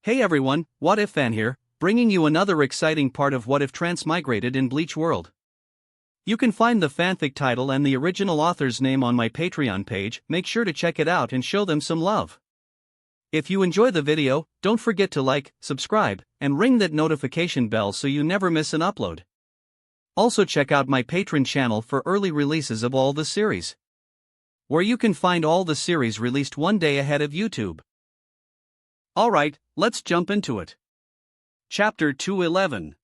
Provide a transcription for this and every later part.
Hey everyone, What If Fan here, bringing you another exciting part of What If Transmigrated in Bleach World. You can find the fanfic title and the original author's name on my Patreon page. Make sure to check it out and show them some love. If you enjoy the video, don't forget to like, subscribe, and ring that notification bell so you never miss an upload. Also check out my Patreon channel for early releases of all the series, where you can find all the series released one day ahead of YouTube. Alright, let's jump into it. Chapter 211.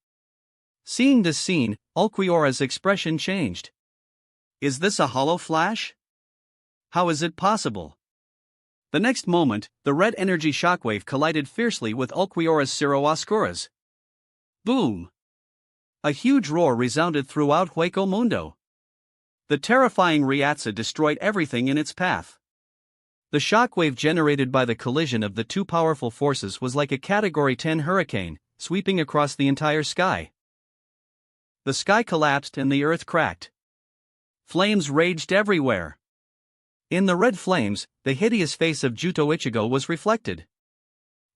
Seeing this scene, Ulquiora's expression changed. Is this a hollow flash? How is it possible? The next moment, the red energy shockwave collided fiercely with Ulquiora's Oscuras. Boom! A huge roar resounded throughout Hueco Mundo. The terrifying Riatsa destroyed everything in its path. The shockwave generated by the collision of the two powerful forces was like a Category 10 hurricane, sweeping across the entire sky. The sky collapsed and the earth cracked. Flames raged everywhere. In the red flames, the hideous face of Juto Ichigo was reflected.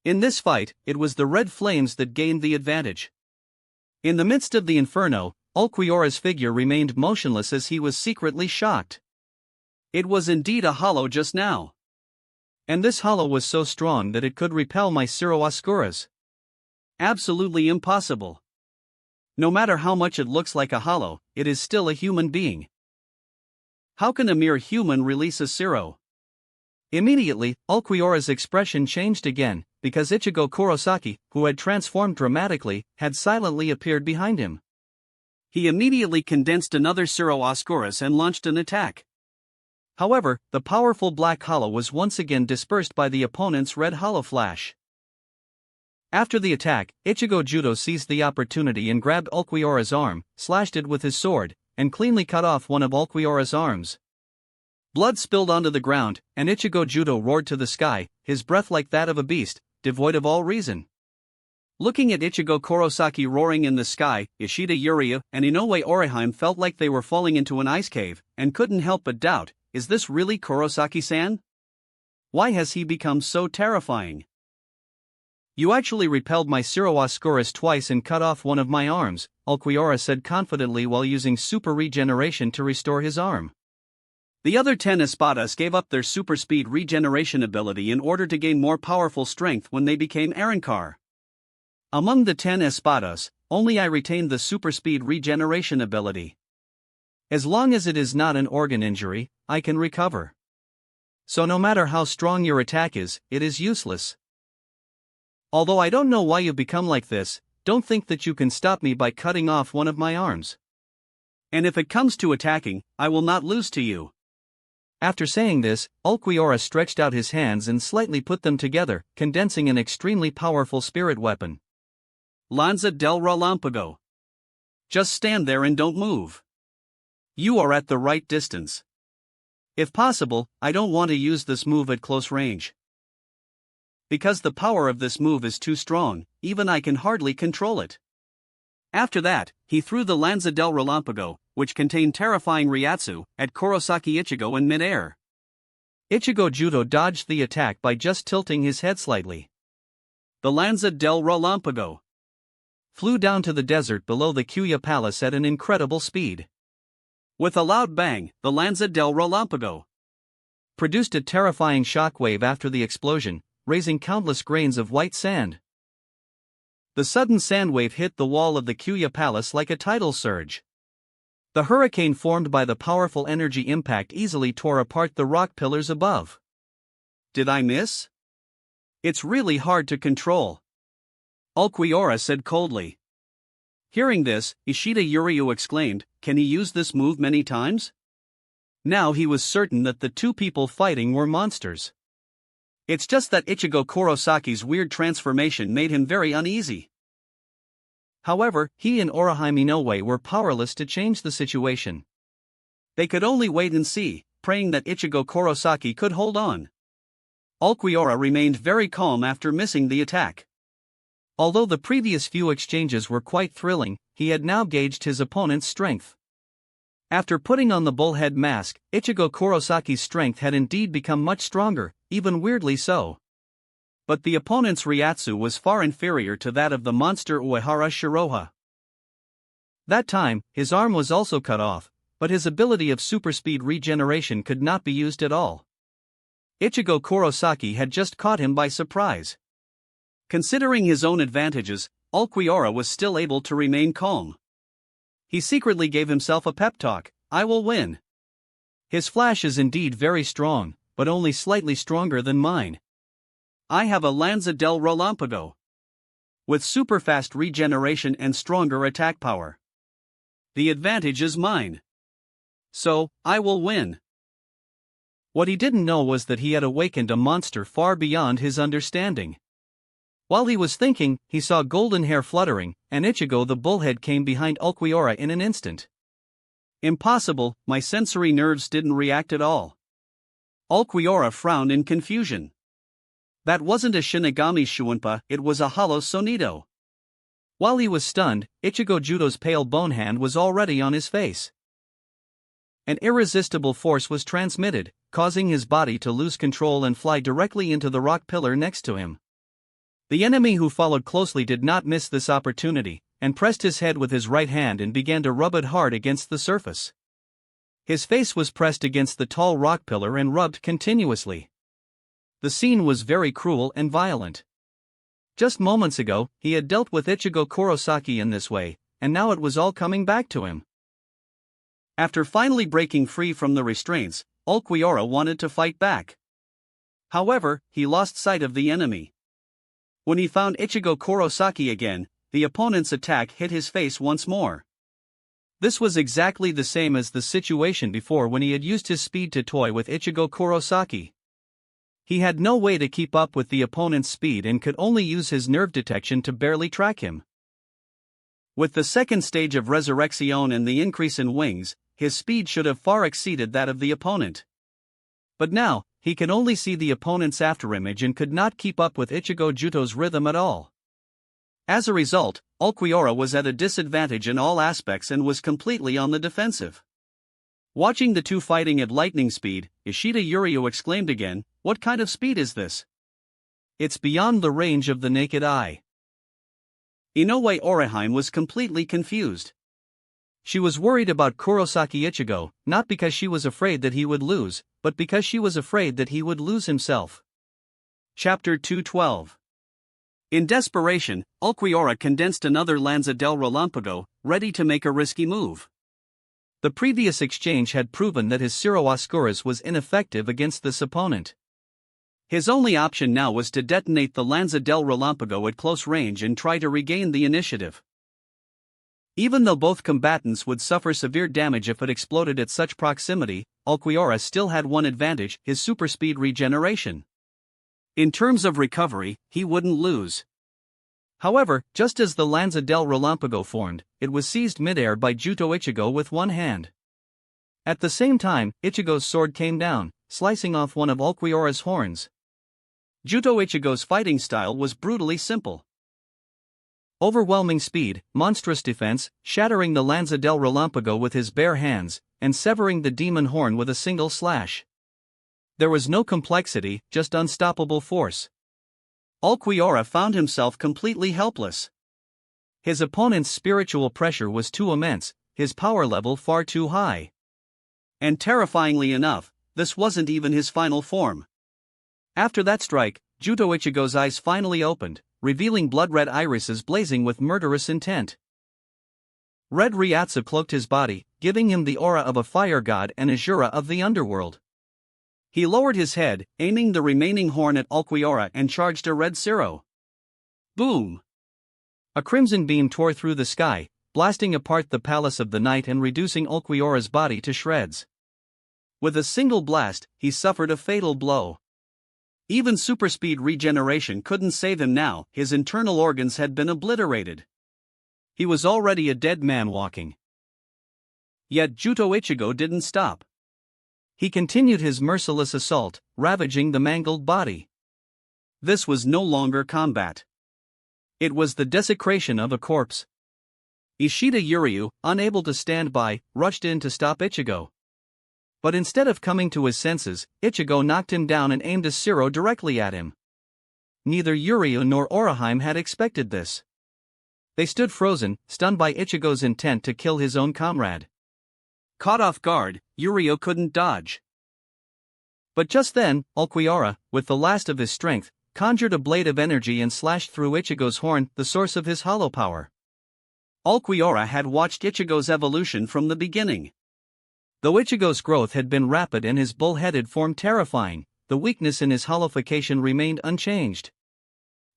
In this fight, it was the red flames that gained the advantage. In the midst of the inferno, Ulquiora's figure remained motionless as he was secretly shocked. It was indeed a hollow just now. And this hollow was so strong that it could repel my Oscuras. Absolutely impossible. No matter how much it looks like a hollow, it is still a human being. How can a mere human release a Zero? Immediately, Ulquiora's expression changed again, because Ichigo Kurosaki, who had transformed dramatically, had silently appeared behind him. He immediately condensed another Oscuras and launched an attack. However, the powerful black hollow was once again dispersed by the opponent's red hollow flash. After the attack, Ichigo Judo seized the opportunity and grabbed Ulquiora's arm, slashed it with his sword, and cleanly cut off one of Ulquiora's arms. Blood spilled onto the ground, and Ichigo Judo roared to the sky, his breath like that of a beast, devoid of all reason. Looking at Ichigo Kurosaki roaring in the sky, Ishida Uryu and Inoue Orihime felt like they were falling into an ice cave, and couldn't help but doubt, is this really Kurosaki-san? Why has he become so terrifying? You actually repelled my Oscuras twice and cut off one of my arms, Ulquiora said confidently while using super regeneration to restore his arm. The other 10 espadas gave up their super speed regeneration ability in order to gain more powerful strength when they became Arrancar. Among the 10 espadas, only I retained the super speed regeneration ability. As long as it is not an organ injury, I can recover. So no matter how strong your attack is, it is useless. Although I don't know why you become like this, don't think that you can stop me by cutting off one of my arms. And if it comes to attacking, I will not lose to you. After saying this, Ulquiora stretched out his hands and slightly put them together, condensing an extremely powerful spirit weapon. Lanza del Relampago. Just stand there and don't move. You are at the right distance. If possible, I don't want to use this move at close range. Because the power of this move is too strong, even I can hardly control it. After that, he threw the Lanza del Relampago, which contained terrifying Riatsu, at Kurosaki Ichigo in midair. Ichigo Judo dodged the attack by just tilting his head slightly. The Lanza del Relampago flew down to the desert below the Kyuya Palace at an incredible speed. With a loud bang, the Lanza del Relampago produced a terrifying shockwave after the explosion, raising countless grains of white sand. The sudden sand wave hit the wall of the Kyuya Palace like a tidal surge. The hurricane formed by the powerful energy impact easily tore apart the rock pillars above. Did I miss? It's really hard to control, Ulquiora said coldly. Hearing this, Ishida Uryu exclaimed, can he use this move many times? Now he was certain that the two people fighting were monsters. It's just that Ichigo Kurosaki's weird transformation made him very uneasy. However, he and Orihime Inoue were powerless to change the situation. They could only wait and see, praying that Ichigo Kurosaki could hold on. Ulquiora remained very calm after missing the attack. Although the previous few exchanges were quite thrilling, he had now gauged his opponent's strength. After putting on the bullhead mask, Ichigo Kurosaki's strength had indeed become much stronger, even weirdly so. But the opponent's Ryatsu was far inferior to that of the monster Uehara Shiroha. That time, his arm was also cut off, but his ability of super speed regeneration could not be used at all. Ichigo Kurosaki had just caught him by surprise. Considering his own advantages, Ulquiorra was still able to remain calm. He secretly gave himself a pep talk, "I will win." His flash is indeed very strong, but only slightly stronger than mine. I have a Lanza del Relampago with super fast regeneration and stronger attack power. The advantage is mine. So, I will win. What he didn't know was that he had awakened a monster far beyond his understanding. While he was thinking, he saw golden hair fluttering, and Ichigo the bullhead came behind Ulquiorra in an instant. Impossible, my sensory nerves didn't react at all. Ulquiorra frowned in confusion. That wasn't a Shinigami Shuunpa, it was a hollow Sonido. While he was stunned, Ichigo Judo's pale bone hand was already on his face. An irresistible force was transmitted, causing his body to lose control and fly directly into the rock pillar next to him. The enemy who followed closely did not miss this opportunity, and pressed his head with his right hand and began to rub it hard against the surface. His face was pressed against the tall rock pillar and rubbed continuously. The scene was very cruel and violent. Just moments ago, he had dealt with Ichigo Kurosaki in this way, and now it was all coming back to him. After finally breaking free from the restraints, Ulquiorra wanted to fight back. However, he lost sight of the enemy. When he found Ichigo Kurosaki again, the opponent's attack hit his face once more. This was exactly the same as the situation before when he had used his speed to toy with Ichigo Kurosaki. He had no way to keep up with the opponent's speed and could only use his nerve detection to barely track him. With the second stage of Resurrection and the increase in wings, his speed should have far exceeded that of the opponent. But now, he can only see the opponent's afterimage and could not keep up with Ichigo Judo's rhythm at all. As a result, Ulquiorra was at a disadvantage in all aspects and was completely on the defensive. Watching the two fighting at lightning speed, Ishida Yuryu exclaimed again, "What kind of speed is this? It's beyond the range of the naked eye." Inoue Orihime was completely confused. She was worried about Kurosaki Ichigo, not because she was afraid that he would lose, but because she was afraid that he would lose himself. Chapter 212. In desperation, Ulquiorra condensed another Lanza del Relampago, ready to make a risky move. The previous exchange had proven that his Ciro Oscuras was ineffective against this opponent. His only option now was to detonate the Lanza del Relampago at close range and try to regain the initiative. Even though both combatants would suffer severe damage if it exploded at such proximity, Ulquiorra still had one advantage: his super speed regeneration. In terms of recovery, he wouldn't lose. However, just as the Lanza del Relampago formed, it was seized midair by Juto Ichigo with one hand. At the same time, Ichigo's sword came down, slicing off one of Ulquiorra's horns. Juto Ichigo's fighting style was brutally simple. Overwhelming speed, monstrous defense, shattering the Lanza del Relampago with his bare hands, and severing the demon horn with a single slash. There was no complexity, just unstoppable force. Ulquiorra found himself completely helpless. His opponent's spiritual pressure was too immense, his power level far too high. And terrifyingly enough, this wasn't even his final form. After that strike, Juto Ichigo's eyes finally opened, revealing blood-red irises blazing with murderous intent. Red Ryatsu cloaked his body, giving him the aura of a fire god and Azura of the underworld. He lowered his head, aiming the remaining horn at Ulquiorra and charged a red Ciro. Boom! A crimson beam tore through the sky, blasting apart the Palace of the Night and reducing Ulquiorra's body to shreds. With a single blast, he suffered a fatal blow. Even super speed regeneration couldn't save him now, his internal organs had been obliterated. He was already a dead man walking. Yet Juto Ichigo didn't stop. He continued his merciless assault, ravaging the mangled body. This was no longer combat. It was the desecration of a corpse. Ishida Yuryu, unable to stand by, rushed in to stop Ichigo. But instead of coming to his senses, Ichigo knocked him down and aimed a Ciro directly at him. neither Yuryu nor Oraheim had expected this. They stood frozen, stunned by Ichigo's intent to kill his own comrade. Caught off guard, Yuryu couldn't dodge. But just then, Ulquiorra, with the last of his strength, conjured a blade of energy and slashed through Ichigo's horn, the source of his hollow power. Ulquiorra had watched Ichigo's evolution from the beginning. Though Ichigo's growth had been rapid and his bull-headed form terrifying, the weakness in his hollowification remained unchanged.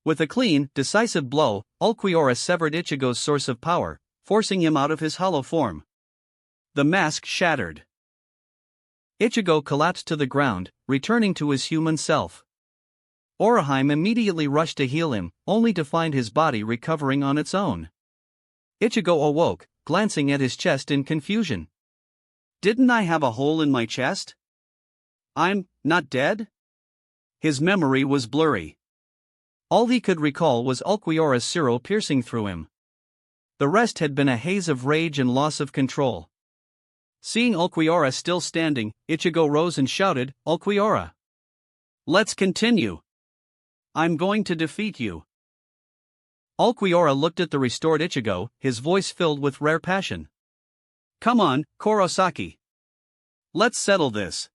With a clean, decisive blow, Ulquiorra severed Ichigo's source of power, forcing him out of his hollow form. The mask shattered. Ichigo collapsed to the ground, returning to his human self. Oraheim immediately rushed to heal him, only to find his body recovering on its own. Ichigo awoke, glancing at his chest in confusion. Didn't I have a hole in my chest? I'm not dead? His memory was blurry. All he could recall was Ulquiorra's siro piercing through him. The rest had been a haze of rage and loss of control. Seeing Ulquiorra still standing, Ichigo rose and shouted, "Ulquiorra! Let's continue! I'm going to defeat you!" Ulquiorra looked at the restored Ichigo, his voice filled with rare passion. "Come on, Kurosaki! Let's settle this!"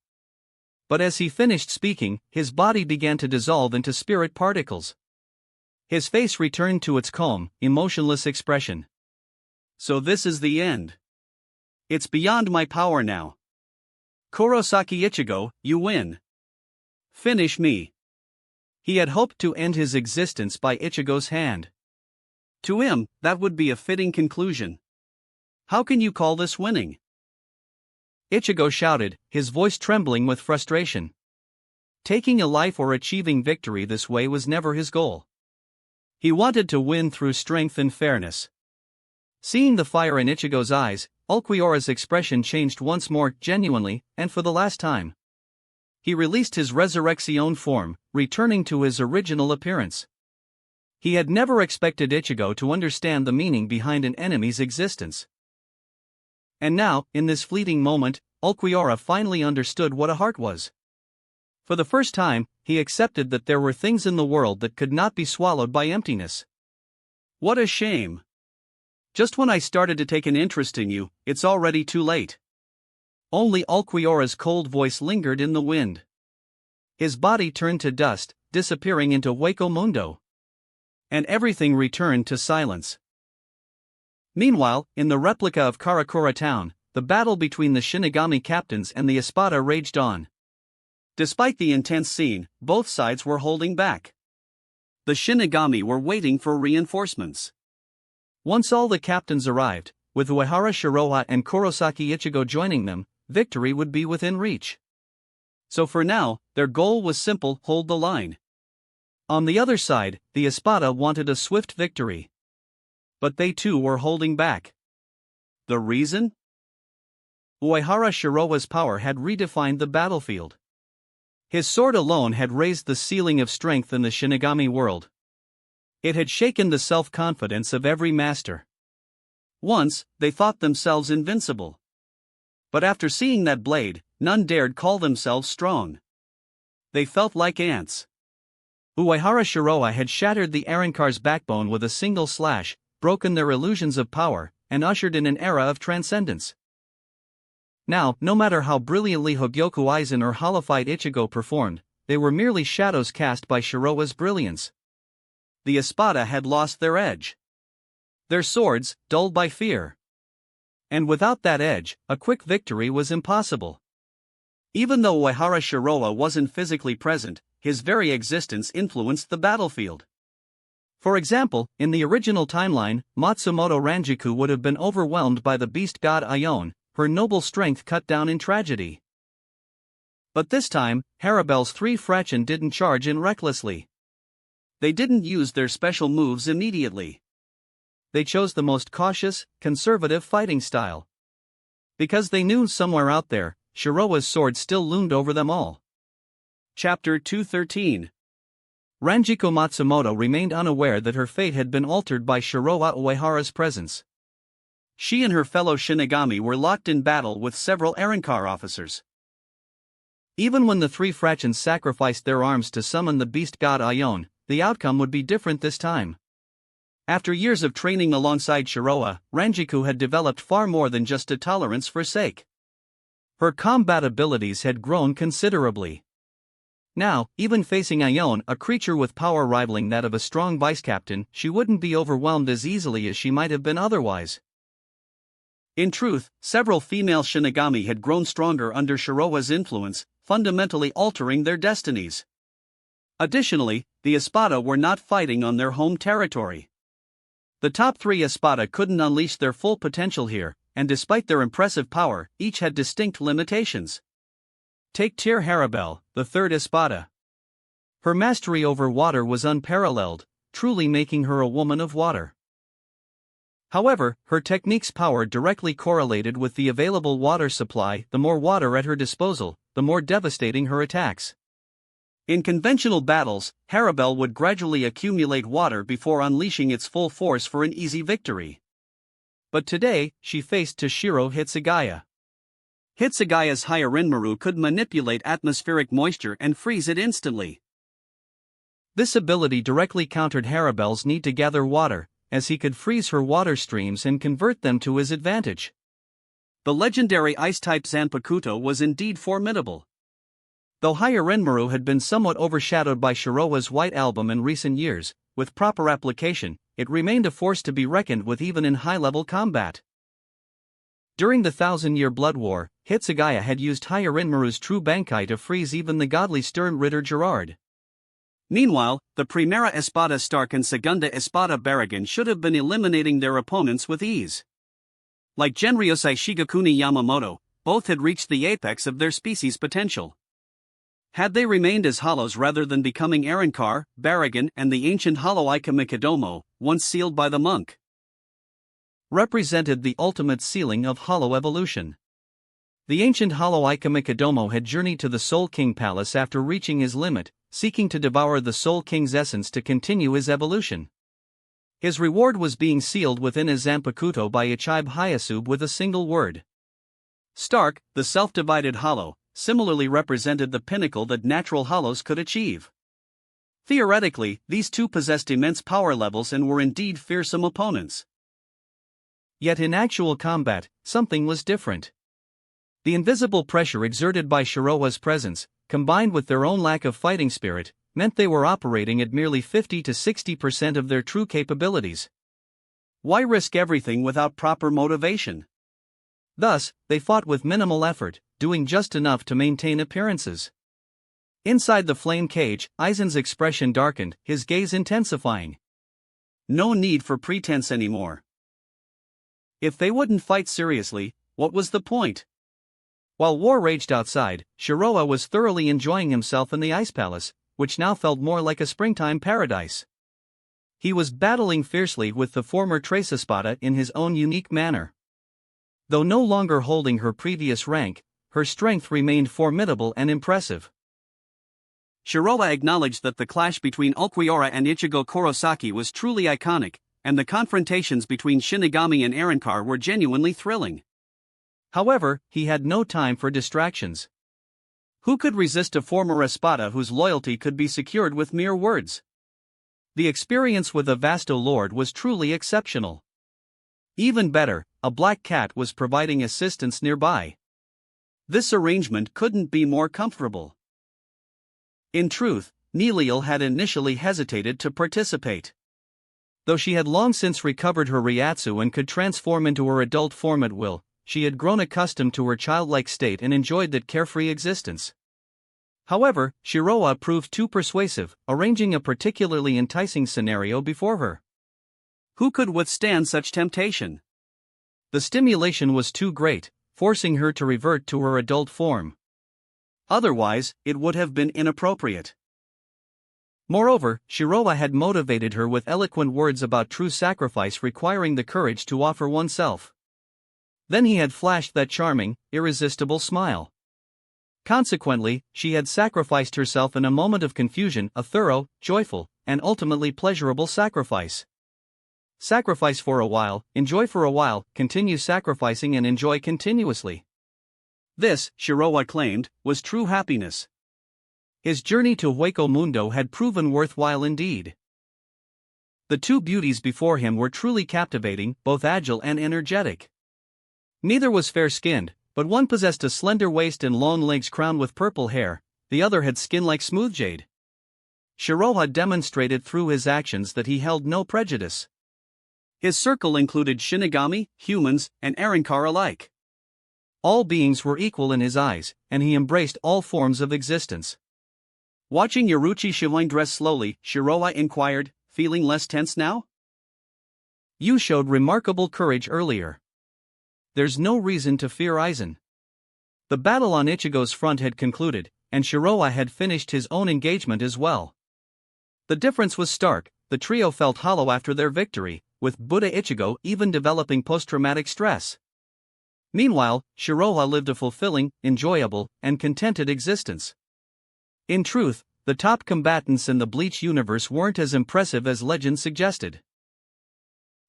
But as he finished speaking, his body began to dissolve into spirit particles. His face returned to its calm, emotionless expression. So this is the end. It's beyond my power now. Kurosaki Ichigo, you win. Finish me. He had hoped to end his existence by Ichigo's hand. To him, that would be a fitting conclusion. How can you call this winning? Ichigo shouted, his voice trembling with frustration. Taking a life or achieving victory this way was never his goal. He wanted to win through strength and fairness. Seeing the fire in Ichigo's eyes, Ulquiorra's expression changed once more, genuinely, and for the last time. He released his resurrection form, returning to his original appearance. He had never expected Ichigo to understand the meaning behind an enemy's existence. And now, in this fleeting moment, Ulquiorra finally understood what a heart was. For the first time, he accepted that there were things in the world that could not be swallowed by emptiness. What a shame! Just when I started to take an interest in you, it's already too late. Only Ulquiorra's cold voice lingered in the wind. His body turned to dust, disappearing into Hueco Mundo. And everything returned to silence. Meanwhile, in the replica of Karakura town, the battle between the Shinigami captains and the Espada raged on. Despite the intense scene, both sides were holding back. The Shinigami were waiting for reinforcements. Once all the captains arrived, with Uehara Shiroha and Kurosaki Ichigo joining them, victory would be within reach. So for now, their goal was simple: hold the line. On the other side, the Espada wanted a swift victory. But they too were holding back. The reason? Uehara Shiroha's power had redefined the battlefield. His sword alone had raised the ceiling of strength in the Shinigami world. It had shaken the self-confidence of every master. Once, they thought themselves invincible. But after seeing that blade, none dared call themselves strong. They felt like ants. Uehara Shiroha had shattered the Arrancar's backbone with a single slash, broken their illusions of power, and ushered in an era of transcendence. Now, no matter how brilliantly Hogyoku Aizen or Hollified Ichigo performed, they were merely shadows cast by Shiroha's brilliance. The Espada had lost their edge. Their swords, dulled by fear. And without that edge, a quick victory was impossible. Even though Uehara Shiroha wasn't physically present, his very existence influenced the battlefield. For example, in the original timeline, Matsumoto Ranjiku would have been overwhelmed by the beast god Ione, her noble strength cut down in tragedy. But this time, Harabel's three Fraction didn't charge in recklessly. They didn't use their special moves immediately. They chose the most cautious, conservative fighting style. Because they knew somewhere out there, Shiroha's sword still loomed over them all. Chapter 213. Ranjiko Matsumoto remained unaware that her fate had been altered by Shiroha Uehara's presence. She and her fellow Shinigami were locked in battle with several Arrancar officers. Even when the three Fractions sacrificed their arms to summon the beast god Ione, the outcome would be different this time. After years of training alongside Shiroa, Rangiku had developed far more than just a tolerance for sake. Her combat abilities had grown considerably. Now, even facing Ione, a creature with power rivaling that of a strong vice-captain, she wouldn't be overwhelmed as easily as she might have been otherwise. In truth, several female Shinigami had grown stronger under Shiroa's influence, fundamentally altering their destinies. Additionally, the Espada were not fighting on their home territory. The top 3 Espada couldn't unleash their full potential here, and despite their impressive power, each had distinct limitations. Take Tyr Harabel, the third Espada. Her mastery over water was unparalleled, truly making her a woman of water. However, her technique's power directly correlated with the available water supply. The more water at her disposal, the more devastating her attacks. In conventional battles, Harabel would gradually accumulate water before unleashing its full force for an easy victory. But today, she faced Toshiro Hitsugaya. Hitsugaya's Hyarinmaru could manipulate atmospheric moisture and freeze it instantly. This ability directly countered Harabel's need to gather water, as he could freeze her water streams and convert them to his advantage. The legendary ice-type Zanpakuto was indeed formidable. Though Hyarinmaru had been somewhat overshadowed by Shiroa's White Album in recent years, with proper application, it remained a force to be reckoned with even in high-level combat. During the Thousand-Year Blood War, Hitsugaya had used Hyarinmaru's true Bankai to freeze even the godly stern Ritter Gerard. Meanwhile, the Primera Espada Stark and Segunda Espada Barragan should have been eliminating their opponents with ease. Like Genryosei Shigekuni Yamamoto, both had reached the apex of their species' potential. Had they remained as hollows rather than becoming Arankar, Barragan, and the ancient hollow Ika Mikodomo, once sealed by the monk, represented the ultimate sealing of hollow evolution. The ancient hollow Ika Mikodomo had journeyed to the Soul King Palace after reaching his limit, seeking to devour the Soul King's essence to continue his evolution. His reward was being sealed within his Zanpakuto by Ichibe Hyasube with a single word. Stark, the self-divided hollow, similarly represented the pinnacle that natural hollows could achieve. Theoretically, these two possessed immense power levels and were indeed fearsome opponents. Yet in actual combat, something was different. The invisible pressure exerted by Shiroa's presence, combined with their own lack of fighting spirit, meant they were operating at merely 50 to 60% of their true capabilities. Why risk everything without proper motivation? Thus, they fought with minimal effort, doing just enough to maintain appearances. Inside the flame cage, Aizen's expression darkened, his gaze intensifying. No need for pretense anymore. If they wouldn't fight seriously, what was the point? While war raged outside, Shiroa was thoroughly enjoying himself in the Ice Palace, which now felt more like a springtime paradise. He was battling fiercely with the former Trace Espada in his own unique manner. Though no longer holding her previous rank, her strength remained formidable and impressive. Shiroa acknowledged that the clash between Ulquiorra and Ichigo Kurosaki was truly iconic, and the confrontations between Shinigami and Arankar were genuinely thrilling. However, he had no time for distractions. Who could resist a former Espada whose loyalty could be secured with mere words? The experience with a Vasto Lord was truly exceptional. Even better, a black cat was providing assistance nearby. This arrangement couldn't be more comfortable. In truth, Neliel had initially hesitated to participate. Though she had long since recovered her Ryatsu and could transform into her adult form at will, she had grown accustomed to her childlike state and enjoyed that carefree existence. However, Shiroa proved too persuasive, arranging a particularly enticing scenario before her. Who could withstand such temptation? The stimulation was too great, forcing her to revert to her adult form. Otherwise, it would have been inappropriate. Moreover, Shiroa had motivated her with eloquent words about true sacrifice requiring the courage to offer oneself. Then he had flashed that charming, irresistible smile. Consequently, she had sacrificed herself in a moment of confusion, a thorough, joyful, and ultimately pleasurable sacrifice. Sacrifice for a while, enjoy for a while, continue sacrificing and enjoy continuously. This, Shiroa claimed, was true happiness. His journey to Hueco Mundo had proven worthwhile indeed. The two beauties before him were truly captivating, both agile and energetic. Neither was fair-skinned, but one possessed a slender waist and long legs crowned with purple hair, the other had skin like smooth jade. Shiroha demonstrated through his actions that he held no prejudice. His circle included Shinigami, humans, and Arrancar alike. All beings were equal in his eyes, and he embraced all forms of existence. Watching Yoruichi Shihoin dress slowly, Shiroha inquired, feeling less tense now? You showed remarkable courage earlier. There's no reason to fear Aizen. The battle on Ichigo's front had concluded, and Shiroha had finished his own engagement as well. The difference was stark, the trio felt hollow after their victory, with Buddha Ichigo even developing post-traumatic stress. Meanwhile, Shiroha lived a fulfilling, enjoyable, and contented existence. In truth, the top combatants in the Bleach universe weren't as impressive as legend suggested.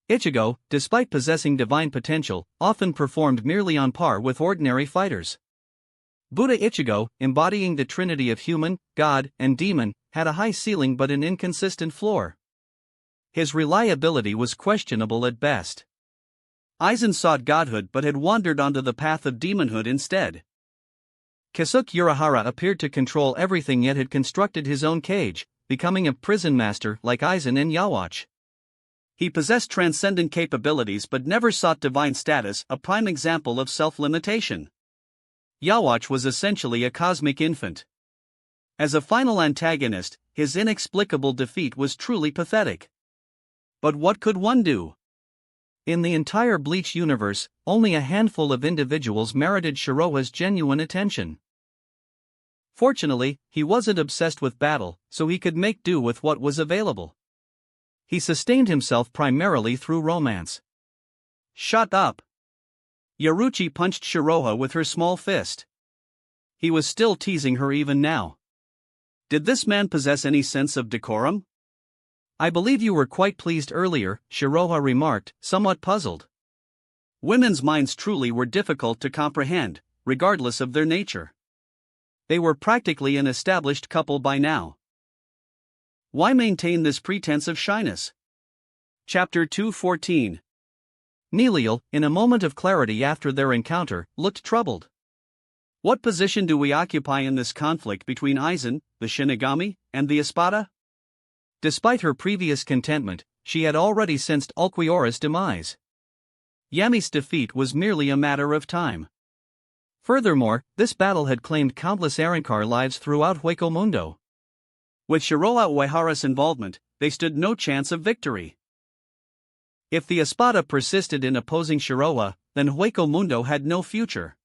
Ichigo, despite possessing divine potential, often performed merely on par with ordinary fighters. Buddha Ichigo, embodying the trinity of human, god, and demon, had a high ceiling but an inconsistent floor. His reliability was questionable at best. Aizen sought godhood but had wandered onto the path of demonhood instead. Keisuke Urahara appeared to control everything yet had constructed his own cage, becoming a prison master like Aizen and Yawatch. He possessed transcendent capabilities but never sought divine status, a prime example of self-limitation. Yawatch was essentially a cosmic infant. As a final antagonist, his inexplicable defeat was truly pathetic. But what could one do? In the entire Bleach universe, only a handful of individuals merited Shiroha's genuine attention. Fortunately, he wasn't obsessed with battle, so he could make do with what was available. He sustained himself primarily through romance. Shut up! Yoruichi punched Shiroha with her small fist. He was still teasing her even now. Did this man possess any sense of decorum? I believe you were quite pleased earlier, Shiroha remarked, somewhat puzzled. Women's minds truly were difficult to comprehend, regardless of their nature. They were practically an established couple by now. Why maintain this pretense of shyness? Chapter 214. Neleal, in a moment of clarity after their encounter, looked troubled. What position do we occupy in this conflict between Aizen, the Shinigami, and the Espada? Despite her previous contentment, she had already sensed Ulquiorra's demise. Yami's defeat was merely a matter of time. Furthermore, this battle had claimed countless Arrancar lives throughout Hueco Mundo. With Shiroha Uehara's involvement, they stood no chance of victory. If the Espada persisted in opposing Shiroha, then Hueco Mundo had no future.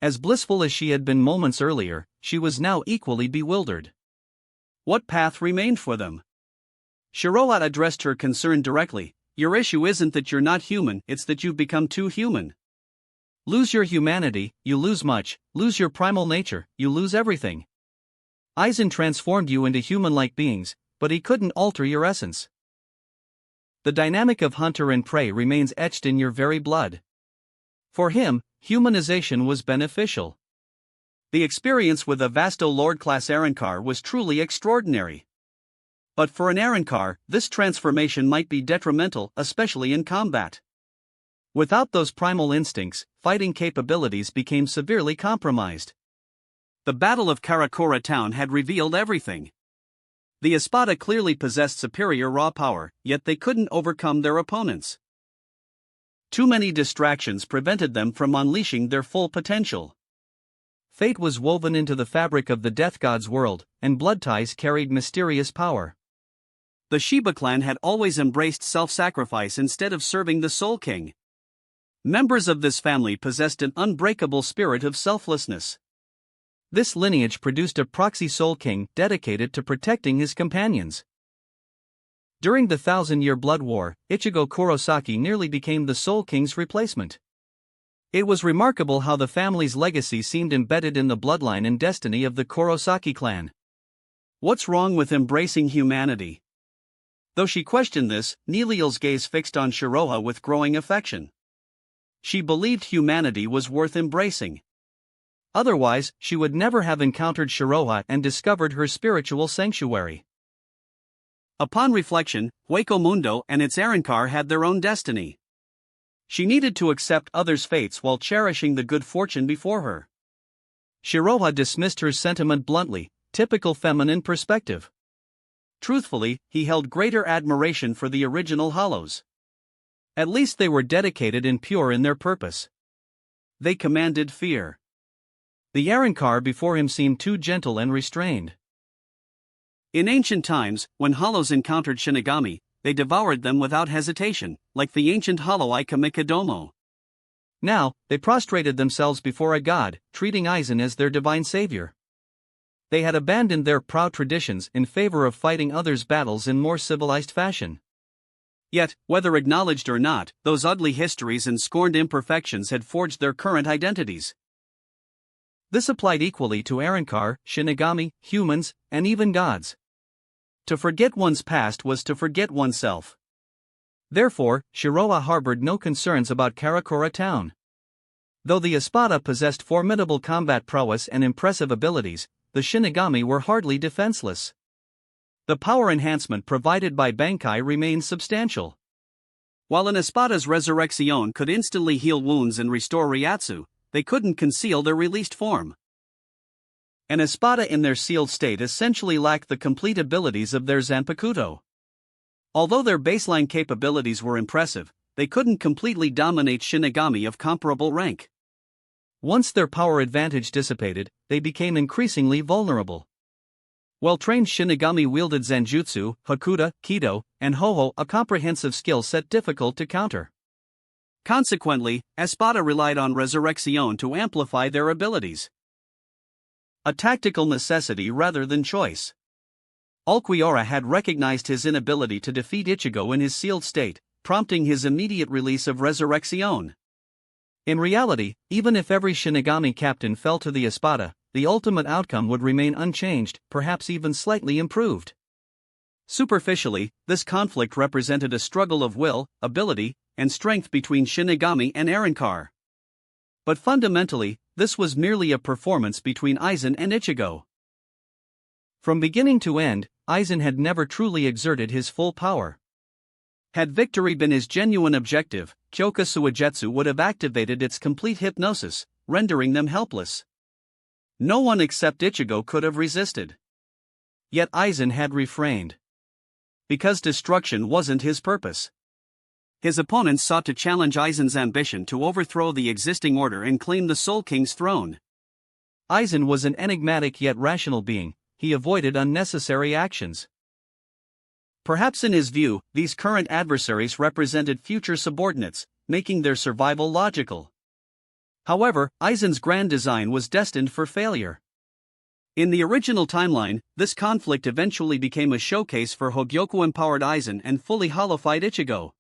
As blissful as she had been moments earlier, she was now equally bewildered. What path remained for them? Shiroha addressed her concern directly. Your issue isn't that you're not human, it's that you've become too human. Lose your humanity, you lose much; lose your primal nature, you lose everything. Aizen transformed you into human-like beings, but he couldn't alter your essence. The dynamic of hunter and prey remains etched in your very blood. For him, humanization was beneficial. The experience with a Vasto Lord-class Arrancar was truly extraordinary. But for an Arrancar, this transformation might be detrimental, especially in combat. Without those primal instincts, fighting capabilities became severely compromised. The Battle of Karakura Town had revealed everything. The Espada clearly possessed superior raw power, yet they couldn't overcome their opponents. Too many distractions prevented them from unleashing their full potential. Fate was woven into the fabric of the Death God's world, and blood ties carried mysterious power. The Shiba clan had always embraced self-sacrifice instead of serving the Soul King. Members of this family possessed an unbreakable spirit of selflessness. This lineage produced a proxy Soul King dedicated to protecting his companions. During the 1,000-year Blood War, Ichigo Kurosaki nearly became the Soul King's replacement. It was remarkable how the family's legacy seemed embedded in the bloodline and destiny of the Kurosaki clan. What's wrong with embracing humanity? Though she questioned this, Neleal's gaze fixed on Shiroha with growing affection. She believed humanity was worth embracing. Otherwise, she would never have encountered Shiroha and discovered her spiritual sanctuary. Upon reflection, Hueco Mundo and its Arrancar had their own destiny. She needed to accept others' fates while cherishing the good fortune before her. Shiroha dismissed her sentiment bluntly, typical feminine perspective. Truthfully, he held greater admiration for the original Hollows. At least they were dedicated and pure in their purpose. They commanded fear. The Arrancar before him seemed too gentle and restrained. In ancient times, when Hollows encountered Shinigami, they devoured them without hesitation, like the ancient Hollow Ika Mikodomo. Now, they prostrated themselves before a god, treating Aizen as their divine savior. They had abandoned their proud traditions in favor of fighting others' battles in more civilized fashion. Yet, whether acknowledged or not, those ugly histories and scorned imperfections had forged their current identities. This applied equally to Arrancar, Shinigami, humans, and even gods. To forget one's past was to forget oneself. Therefore, Shiroha harbored no concerns about Karakura town. Though the Espada possessed formidable combat prowess and impressive abilities, the Shinigami were hardly defenseless. The power enhancement provided by Bankai remained substantial. While an Espada's Resurrection could instantly heal wounds and restore Ryatsu, they couldn't conceal their released form. An Espada in their sealed state essentially lacked the complete abilities of their Zanpakuto. Although their baseline capabilities were impressive, they couldn't completely dominate Shinigami of comparable rank. Once their power advantage dissipated, they became increasingly vulnerable. Well-trained Shinigami wielded Zanjutsu, Hakuta, Kido, and Hoho, a comprehensive skill set difficult to counter. Consequently, Espada relied on Resurrection to amplify their abilities. A tactical necessity rather than choice. Ulquiorra had recognized his inability to defeat Ichigo in his sealed state, prompting his immediate release of Resurrection. In reality, even if every Shinigami captain fell to the Espada, the ultimate outcome would remain unchanged, perhaps even slightly improved. Superficially, this conflict represented a struggle of will, ability, and strength between Shinigami and Arrancar. But fundamentally, this was merely a performance between Aizen and Ichigo. From beginning to end, Aizen had never truly exerted his full power. Had victory been his genuine objective, Kyoka Suigetsu would have activated its complete hypnosis, rendering them helpless. No one except Ichigo could have resisted. Yet Aizen had refrained. Because destruction wasn't his purpose. His opponents sought to challenge Aizen's ambition to overthrow the existing order and claim the Soul King's throne. Aizen was an enigmatic yet rational being. He avoided unnecessary actions. Perhaps in his view, these current adversaries represented future subordinates, making their survival logical. However, Aizen's grand design was destined for failure. In the original timeline, this conflict eventually became a showcase for Hogyoku-empowered Aizen and fully hollowified Ichigo.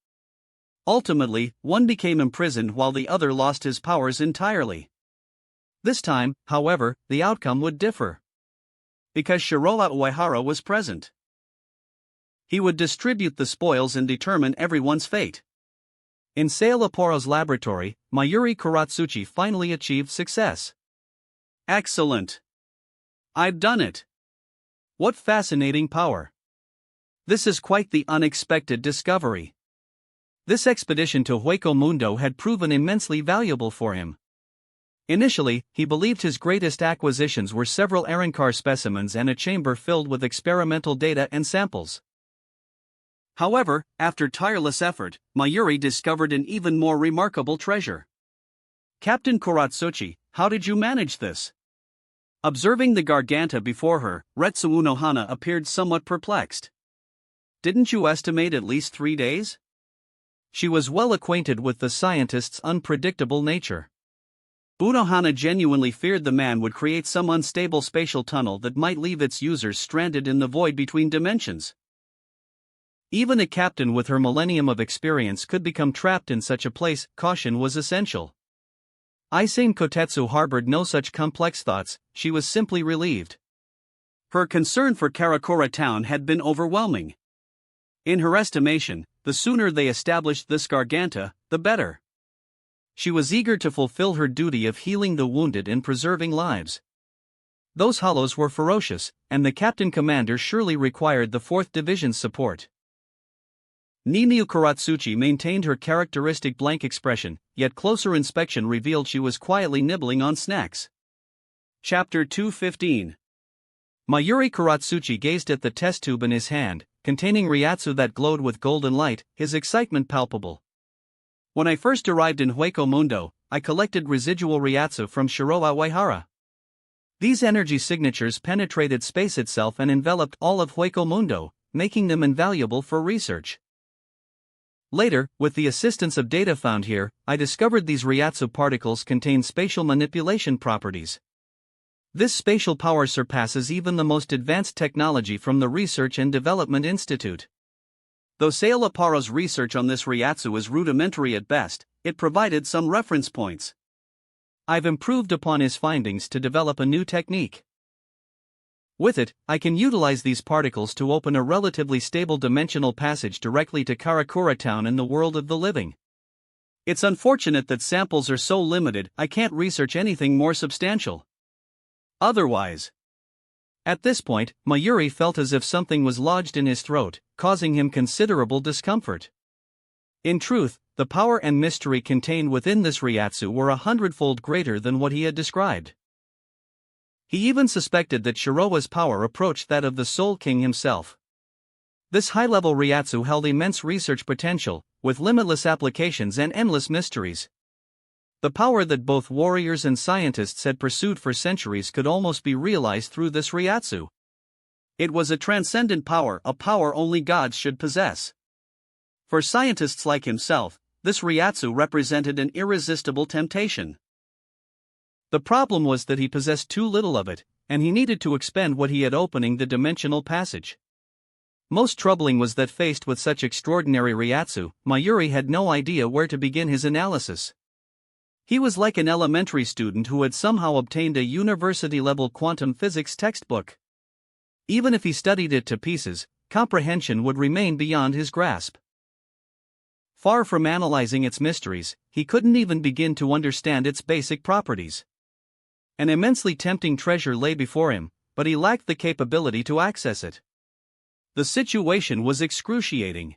Ultimately, one became imprisoned while the other lost his powers entirely. This time, however, the outcome would differ. Because Shiroha Uehara was present. He would distribute the spoils and determine everyone's fate. In Sailaporo's laboratory, Mayuri Kuratsuchi finally achieved success. Excellent! I've done it! What fascinating power! This is quite the unexpected discovery. This expedition to Hueco Mundo had proven immensely valuable for him. Initially, he believed his greatest acquisitions were several Arrancar specimens and a chamber filled with experimental data and samples. However, after tireless effort, Mayuri discovered an even more remarkable treasure. Captain Kuratsuchi, how did you manage this? Observing the Garganta before her, Retsu Unohana appeared somewhat perplexed. Didn't you estimate at least 3 days? She was well acquainted with the scientist's unpredictable nature. Unohana genuinely feared the man would create some unstable spatial tunnel that might leave its users stranded in the void between dimensions. Even a captain with her millennium of experience could become trapped in such a place. Caution was essential. Aizen Kotetsu harbored no such complex thoughts, she was simply relieved. Her concern for Karakura town had been overwhelming. In her estimation, the sooner they established this Garganta, the better. She was eager to fulfill her duty of healing the wounded and preserving lives. Those hollows were ferocious, and the captain commander surely required the 4th Division's support. Nimiu Kuratsuchi maintained her characteristic blank expression, yet closer inspection revealed she was quietly nibbling on snacks. Chapter 215. Mayuri Kuratsuchi gazed at the test tube in his hand, containing Ryatsu that glowed with golden light, his excitement palpable. When I first arrived in Hueco Mundo, I collected residual Ryatsu from Shiroa Waihara. These energy signatures penetrated space itself and enveloped all of Hueco Mundo, making them invaluable for research. Later, with the assistance of data found here, I discovered these Ryatsu particles contain spatial manipulation properties. This spatial power surpasses even the most advanced technology from the Research and Development Institute. Though Seolaparo's research on this Ryatsu is rudimentary at best, it provided some reference points. I've improved upon his findings to develop a new technique. With it, I can utilize these particles to open a relatively stable dimensional passage directly to Karakura Town in the world of the living. It's unfortunate that samples are so limited, I can't research anything more substantial. Otherwise. At this point, Mayuri felt as if something was lodged in his throat, causing him considerable discomfort. In truth, the power and mystery contained within this Ryatsu were 100-fold greater than what he had described. He even suspected that Shiroa's power approached that of the Soul King himself. This high-level Ryatsu held immense research potential, with limitless applications and endless mysteries. The power that both warriors and scientists had pursued for centuries could almost be realized through this Ryatsu. It was a transcendent power, a power only gods should possess. For scientists like himself, this Ryatsu represented an irresistible temptation. The problem was that he possessed too little of it, and he needed to expend what he had opening the dimensional passage. Most troubling was that faced with such extraordinary Ryatsu, Mayuri had no idea where to begin his analysis. He was like an elementary student who had somehow obtained a university-level quantum physics textbook. Even if he studied it to pieces, comprehension would remain beyond his grasp. Far from analyzing its mysteries, he couldn't even begin to understand its basic properties. An immensely tempting treasure lay before him, but he lacked the capability to access it. The situation was excruciating.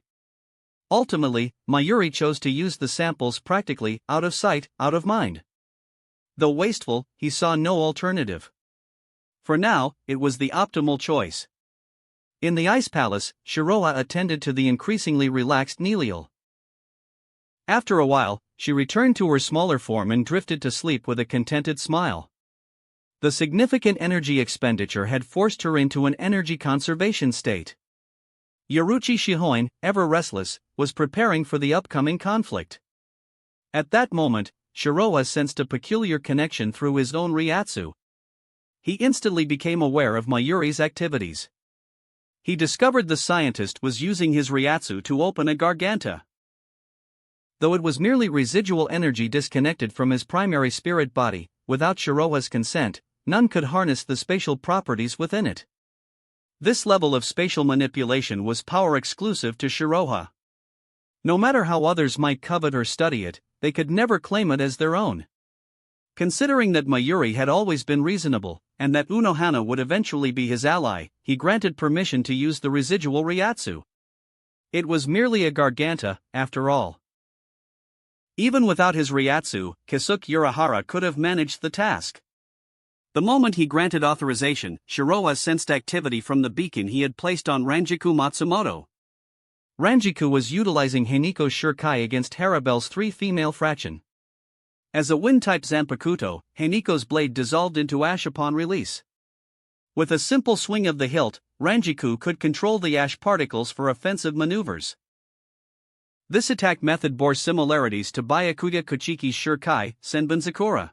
Ultimately, Mayuri chose to use the samples practically out of sight, out of mind. Though wasteful, he saw no alternative. For now, it was the optimal choice. In the Ice Palace, Shiroa attended to the increasingly relaxed Neliel. After a while, she returned to her smaller form and drifted to sleep with a contented smile. The significant energy expenditure had forced her into an energy conservation state. Yoruchi Shihoin, ever restless, was preparing for the upcoming conflict. At that moment, Shiroa sensed a peculiar connection through his own Ryatsu. He instantly became aware of Mayuri's activities. He discovered the scientist was using his Ryatsu to open a garganta. Though it was merely residual energy disconnected from his primary spirit body, without Shiroa's consent, none could harness the spatial properties within it. This level of spatial manipulation was power exclusive to Shiroa. No matter how others might covet or study it, they could never claim it as their own. Considering that Mayuri had always been reasonable, and that Unohana would eventually be his ally, he granted permission to use the residual Ryatsu. It was merely a garganta, after all. Even without his Ryatsu, Kisuke Urahara could have managed the task. The moment he granted authorization, Shiroa sensed activity from the beacon he had placed on Ranjiku Matsumoto. Ranjiku was utilizing Haniko's Shurikai against Harabel's 3 female fraction. As a wind-type Zanpakuto, Haniko's blade dissolved into ash upon release. With a simple swing of the hilt, Ranjiku could control the ash particles for offensive maneuvers. This attack method bore similarities to Byakuya Kuchiki's Shurikai, Senbunzakura.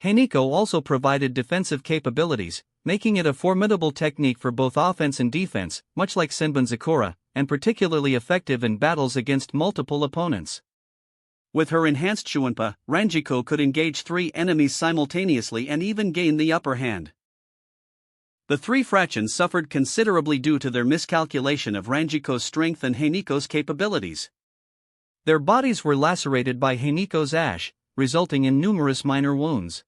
Haniko also provided defensive capabilities, making it a formidable technique for both offense and defense, much like Senbunzakura, and particularly effective in battles against multiple opponents. With her enhanced Shuinpa, Ranjiku could engage 3 enemies simultaneously and even gain the upper hand. The 3 fractions suffered considerably due to their miscalculation of Ranjiku's strength and Haniko's capabilities. Their bodies were lacerated by Heineko's ash, resulting in numerous minor wounds.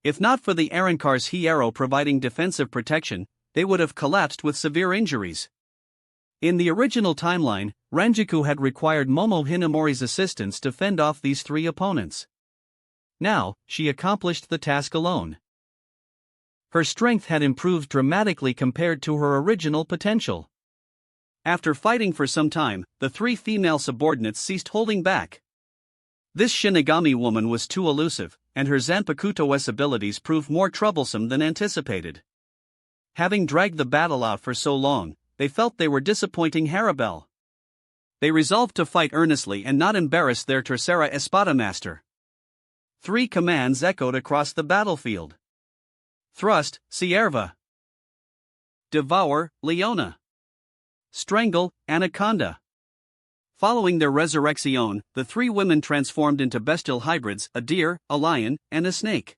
If not for the Arrancar's Hierro providing defensive protection, they would have collapsed with severe injuries. In the original timeline, Ranjiku had required Momo Hinamori's assistance to fend off these three opponents. Now, she accomplished the task alone. Her strength had improved dramatically compared to her original potential. After fighting for some time, the three female subordinates ceased holding back. This Shinigami woman was too elusive, and her Zanpakuto-S abilities proved more troublesome than anticipated. Having dragged the battle out for so long, they felt they were disappointing Harabel. They resolved to fight earnestly and not embarrass their Tercera Espada master. Three commands echoed across the battlefield. Thrust, Cierva. Devour, Leona. Strangle, Anaconda. Following their resurrection, the three women transformed into bestial hybrids, a deer, a lion, and a snake.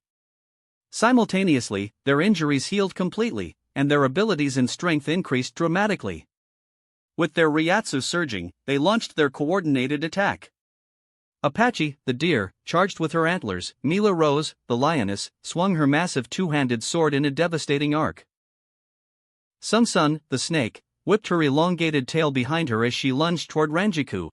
Simultaneously, their injuries healed completely, and their abilities and strength increased dramatically. With their Ryatsu surging, they launched their coordinated attack. Apache, the deer, charged with her antlers. Mila Rose, the lioness, swung her massive two-handed sword in a devastating arc. Sun, the snake, whipped her elongated tail behind her as she lunged toward Ranjiku.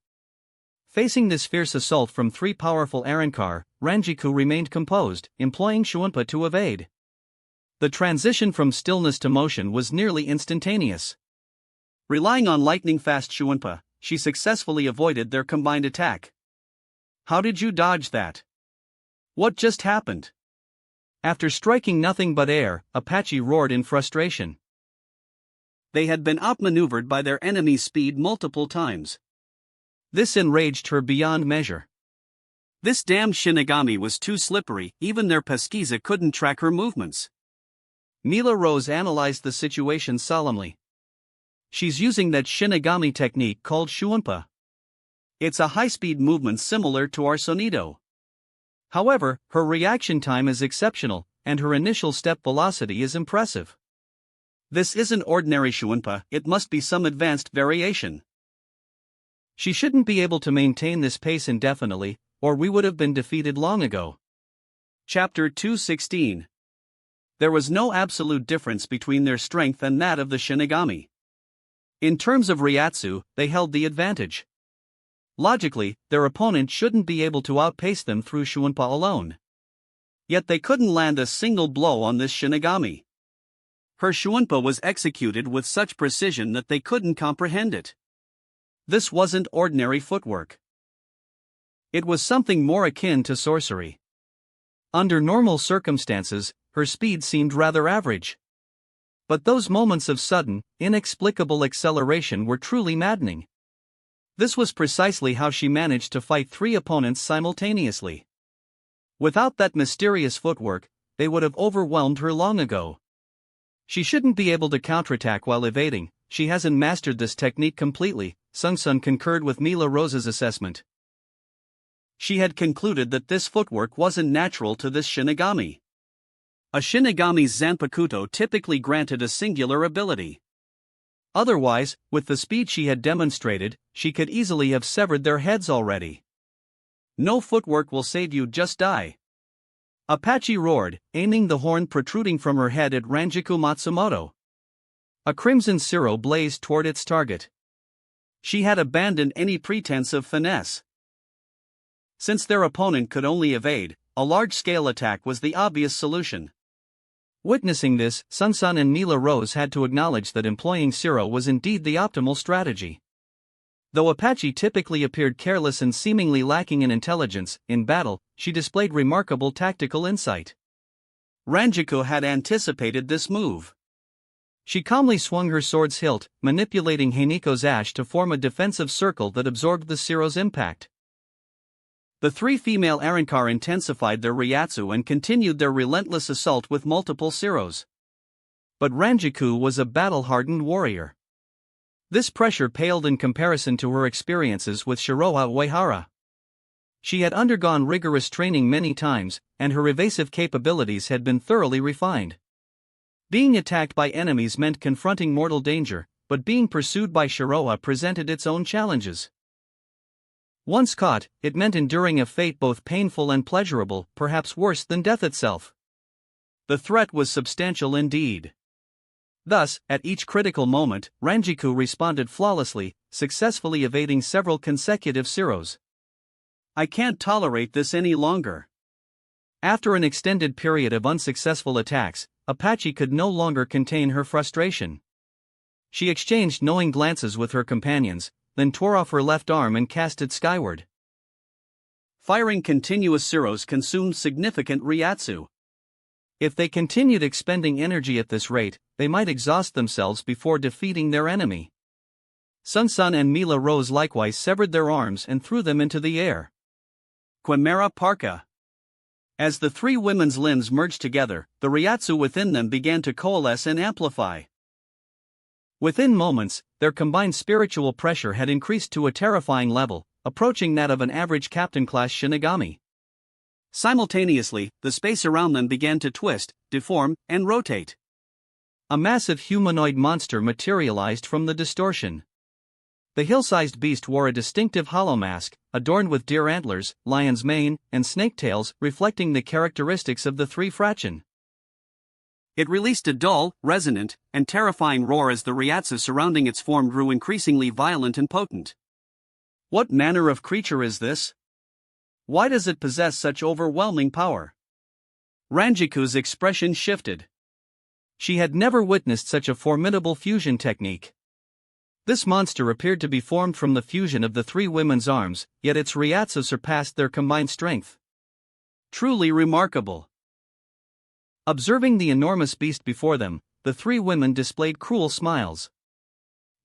Facing this fierce assault from three powerful Arrancar, Ranjiku remained composed, employing Shunpa to evade. The transition from stillness to motion was nearly instantaneous. Relying on lightning-fast Shunpa, she successfully avoided their combined attack. How did you dodge that? What just happened? After striking nothing but air, Apache roared in frustration. They had been outmaneuvered by their enemy's speed multiple times. This enraged her beyond measure. This damned Shinigami was too slippery, even their Pesquisa couldn't track her movements. Mila Rose analyzed the situation solemnly. She's using that Shinigami technique called Shunpa. It's a high-speed movement similar to our Sonido. However, her reaction time is exceptional, and her initial step velocity is impressive. This isn't ordinary Shunpa, it must be some advanced variation. She shouldn't be able to maintain this pace indefinitely, or we would have been defeated long ago. Chapter 216. There was no absolute difference between their strength and that of the Shinigami. In terms of Ryatsu, they held the advantage. Logically, their opponent shouldn't be able to outpace them through Shunpa alone. Yet they couldn't land a single blow on this Shinigami. Her Shunpa was executed with such precision that they couldn't comprehend it. This wasn't ordinary footwork. It was something more akin to sorcery. Under normal circumstances, her speed seemed rather average. But those moments of sudden, inexplicable acceleration were truly maddening. This was precisely how she managed to fight three opponents simultaneously. Without that mysterious footwork, they would have overwhelmed her long ago. She shouldn't be able to counterattack while evading, she hasn't mastered this technique completely, Sun concurred with Mila Rose's assessment. She had concluded that this footwork wasn't natural to this Shinigami. A Shinigami's Zanpakuto typically granted a singular ability. Otherwise, with the speed she had demonstrated, she could easily have severed their heads already. No footwork will save you, just die. Apache roared, aiming the horn protruding from her head at Ranjiku Matsumoto. A crimson cirro blazed toward its target. She had abandoned any pretense of finesse. Since their opponent could only evade, a large-scale attack was the obvious solution. Witnessing this, Sun and Mila Rose had to acknowledge that employing Cirro was indeed the optimal strategy. Though Apache typically appeared careless and seemingly lacking in intelligence, in battle, she displayed remarkable tactical insight. Ranjiku had anticipated this move. She calmly swung her sword's hilt, manipulating Heineko's ash to form a defensive circle that absorbed the Cirro's impact. The three female Arrancar intensified their Ryatsu and continued their relentless assault with multiple Cirros. But Ranjiku was a battle-hardened warrior. This pressure paled in comparison to her experiences with Shiroha Uehara. She had undergone rigorous training many times, and her evasive capabilities had been thoroughly refined. Being attacked by enemies meant confronting mortal danger, but being pursued by Shiroha presented its own challenges. Once caught, it meant enduring a fate both painful and pleasurable, perhaps worse than death itself. The threat was substantial indeed. Thus, at each critical moment, Ranjiku responded flawlessly, successfully evading several consecutive Siros. I can't tolerate this any longer. After an extended period of unsuccessful attacks, Apache could no longer contain her frustration. She exchanged knowing glances with her companions, then tore off her left arm and cast it skyward. Firing continuous Siros consumed significant Ryatsu. If they continued expending energy at this rate, they might exhaust themselves before defeating their enemy. Sun and Mila Rose likewise severed their arms and threw them into the air. Quimera Parka. As the three women's limbs merged together, the Ryatsu within them began to coalesce and amplify. Within moments, their combined spiritual pressure had increased to a terrifying level, approaching that of an average captain-class Shinigami. Simultaneously, the space around them began to twist, deform, and rotate. A massive humanoid monster materialized from the distortion. The hill-sized beast wore a distinctive hollow mask, adorned with deer antlers, lion's mane, and snake tails, reflecting the characteristics of the three fraction. It released a dull, resonant, and terrifying roar as the Ryatsu surrounding its form grew increasingly violent and potent. What manner of creature is this? Why does it possess such overwhelming power? Ranjiku's expression shifted. She had never witnessed such a formidable fusion technique. This monster appeared to be formed from the fusion of the three women's arms, yet its Ryatsu surpassed their combined strength. Truly remarkable. Observing the enormous beast before them, the three women displayed cruel smiles.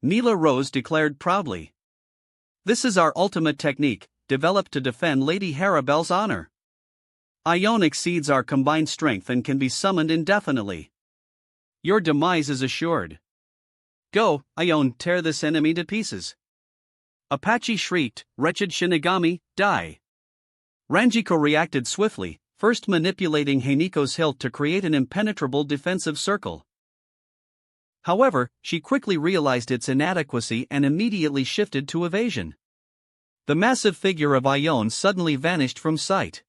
Mila Rose declared proudly, "This is our ultimate technique, developed to defend Lady Harabelle's honor. Ion exceeds our combined strength and can be summoned indefinitely. Your demise is assured. Go, Ion, tear this enemy to pieces." Apache shrieked, "Wretched Shinigami, die!" Ranjiko reacted swiftly, first manipulating Heineko's hilt to create an impenetrable defensive circle. However, she quickly realized its inadequacy and immediately shifted to evasion. The massive figure of Ion suddenly vanished from sight.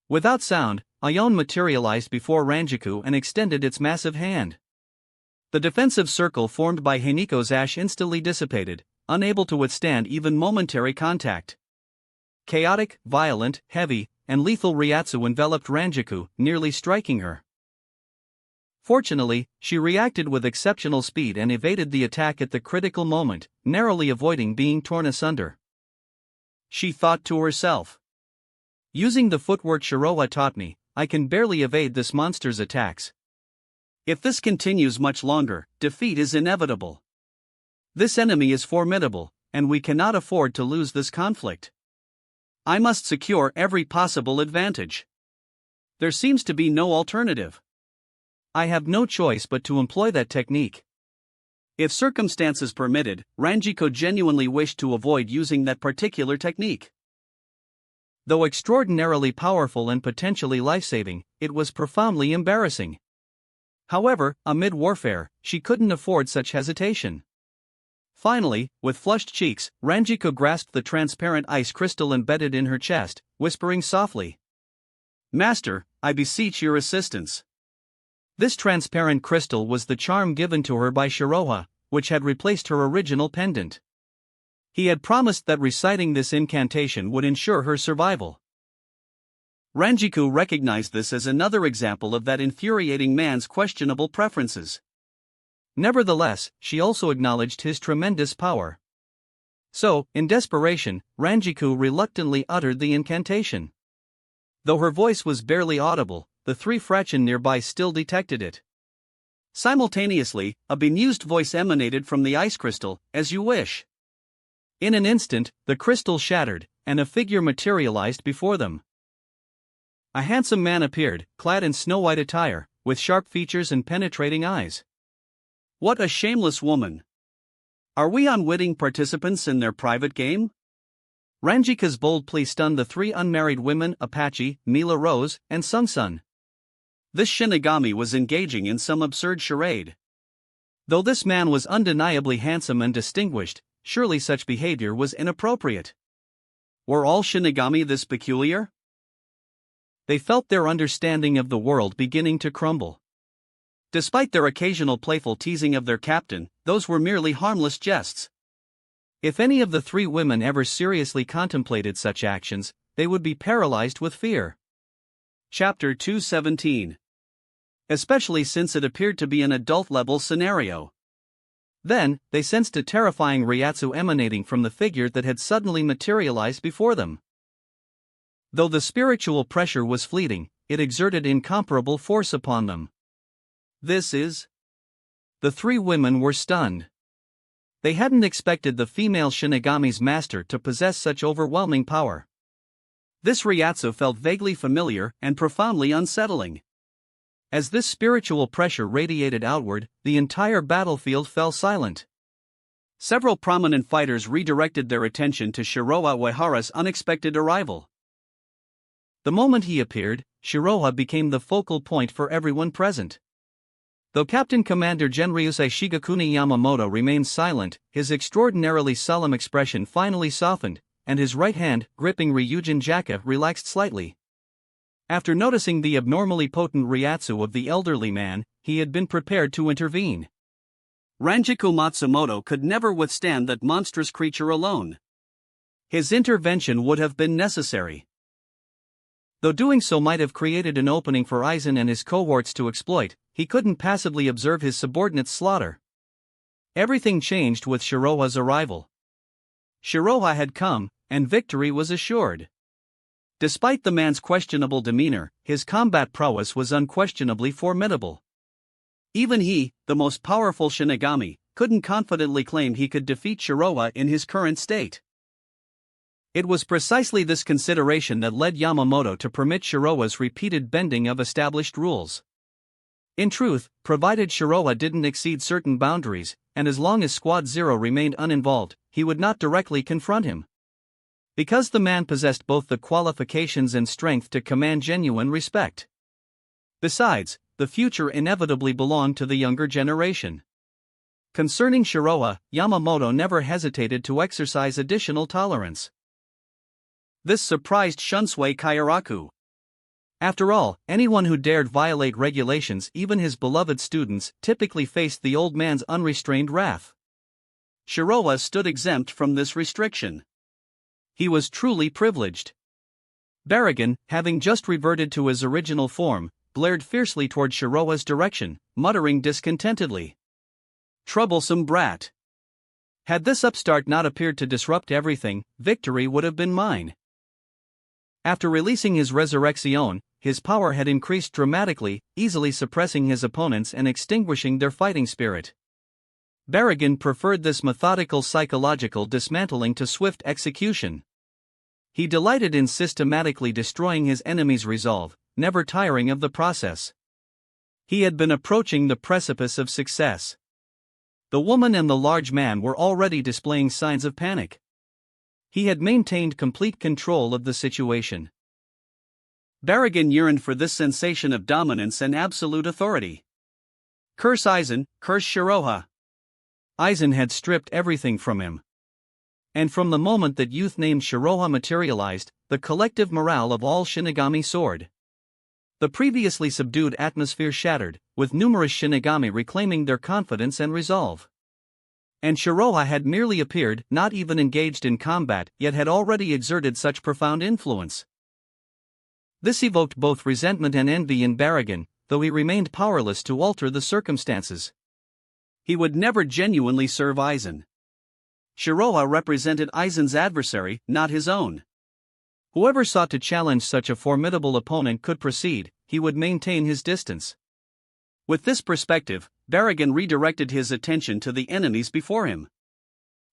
Without sound, Ion materialized before Ranjiku and extended its massive hand. The defensive circle formed by Heineko's ash instantly dissipated, unable to withstand even momentary contact. Chaotic, violent, heavy, and lethal Ryatsu enveloped Ranjiku, nearly striking her. Fortunately, she reacted with exceptional speed and evaded the attack at the critical moment, narrowly avoiding being torn asunder. She thought to herself, "Using the footwork Shiroha taught me, I can barely evade this monster's attacks. If this continues much longer, defeat is inevitable. This enemy is formidable, and we cannot afford to lose this conflict. I must secure every possible advantage. There seems to be no alternative. I have no choice but to employ that technique." If circumstances permitted, Ranjiko genuinely wished to avoid using that particular technique. Though extraordinarily powerful and potentially life-saving, it was profoundly embarrassing. However, amid warfare, she couldn't afford such hesitation. Finally, with flushed cheeks, Ranjiko grasped the transparent ice crystal embedded in her chest, whispering softly, "Master, I beseech your assistance." This transparent crystal was the charm given to her by Shiroha, which had replaced her original pendant. He had promised that reciting this incantation would ensure her survival. Ranjiku recognized this as another example of that infuriating man's questionable preferences. Nevertheless, she also acknowledged his tremendous power. So, in desperation, Ranjiku reluctantly uttered the incantation. Though her voice was barely audible, the three fraction nearby still detected it. Simultaneously, a bemused voice emanated from the ice crystal, "As you wish." In an instant, the crystal shattered, and a figure materialized before them. A handsome man appeared, clad in snow-white attire, with sharp features and penetrating eyes. What a shameless woman! Are we unwitting participants in their private game? Ranjika's bold plea stunned the three unmarried women, Apache, Mila Rose, and Sun. This Shinigami was engaging in some absurd charade. Though this man was undeniably handsome and distinguished, surely such behavior was inappropriate. Were all Shinigami this peculiar? They felt their understanding of the world beginning to crumble. Despite their occasional playful teasing of their captain, those were merely harmless jests. If any of the three women ever seriously contemplated such actions, they would be paralyzed with fear. Chapter 217. Especially since it appeared to be an adult-level scenario. Then, they sensed a terrifying Reiatsu emanating from the figure that had suddenly materialized before them. Though the spiritual pressure was fleeting, it exerted incomparable force upon them. This is... The three women were stunned. They hadn't expected the female Shinigami's master to possess such overwhelming power. This Reiatsu felt vaguely familiar and profoundly unsettling. As this spiritual pressure radiated outward, the entire battlefield fell silent. Several prominent fighters redirected their attention to Shiroha Uehara's unexpected arrival. The moment he appeared, Shiroha became the focal point for everyone present. Though Captain Commander Genryusei Shigekuni Yamamoto remained silent, his extraordinarily solemn expression finally softened, and his right hand, gripping Ryujin Jaka, relaxed slightly. After noticing the abnormally potent Reiatsu of the elderly man, he had been prepared to intervene. Ranjiku Matsumoto could never withstand that monstrous creature alone. His intervention would have been necessary. Though doing so might have created an opening for Aizen and his cohorts to exploit, he couldn't passively observe his subordinates' slaughter. Everything changed with Shiroha's arrival. Shiroha had come, and victory was assured. Despite the man's questionable demeanor, his combat prowess was unquestionably formidable. Even he, the most powerful Shinigami, couldn't confidently claim he could defeat Shiroha in his current state. It was precisely this consideration that led Yamamoto to permit Shiroha's repeated bending of established rules. In truth, provided Shiroha didn't exceed certain boundaries, and as long as Squad Zero remained uninvolved, he would not directly confront him. Because the man possessed both the qualifications and strength to command genuine respect. Besides, the future inevitably belonged to the younger generation. Concerning Shiroha, Yamamoto never hesitated to exercise additional tolerance. This surprised Shunsui Kairaku. After all, anyone who dared violate regulations, even his beloved students, typically faced the old man's unrestrained wrath. Shiroha stood exempt from this restriction. He was truly privileged. Baragon, having just reverted to his original form, glared fiercely toward Shiroha's direction, muttering discontentedly. Troublesome brat. Had this upstart not appeared to disrupt everything, victory would have been mine. After releasing his Resurrection, his power had increased dramatically, easily suppressing his opponents and extinguishing their fighting spirit. Baragon preferred this methodical psychological dismantling to swift execution. He delighted in systematically destroying his enemy's resolve, never tiring of the process. He had been approaching the precipice of success. The woman and the large man were already displaying signs of panic. He had maintained complete control of the situation. Baragon yearned for this sensation of dominance and absolute authority. Curse Aizen, curse Shiroha. Aizen had stripped everything from him. And from the moment that youth named Shiroha materialized, the collective morale of all Shinigami soared. The previously subdued atmosphere shattered, with numerous Shinigami reclaiming their confidence and resolve. And Shiroha had merely appeared, not even engaged in combat, yet had already exerted such profound influence. This evoked both resentment and envy in Baragon, though he remained powerless to alter the circumstances. He would never genuinely serve Aizen. Shiroha represented Aizen's adversary, not his own. Whoever sought to challenge such a formidable opponent could proceed, he would maintain his distance. With this perspective, Baragon redirected his attention to the enemies before him.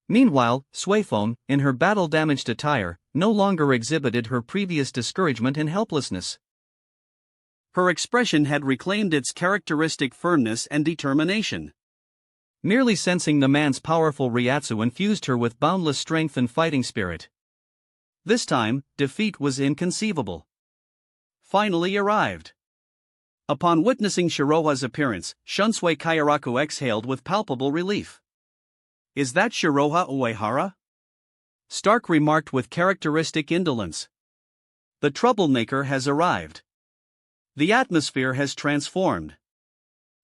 Meanwhile, Suifon, in her battle-damaged attire, no longer exhibited her previous discouragement and helplessness. Her expression had reclaimed its characteristic firmness and determination. Merely sensing the man's powerful Reiatsu infused her with boundless strength and fighting spirit. This time, defeat was inconceivable. Finally arrived. Upon witnessing Shiroha's appearance, Shunsui Kairaku exhaled with palpable relief. Is that Shiroha Uehara? Stark remarked with characteristic indolence. The troublemaker has arrived. The atmosphere has transformed.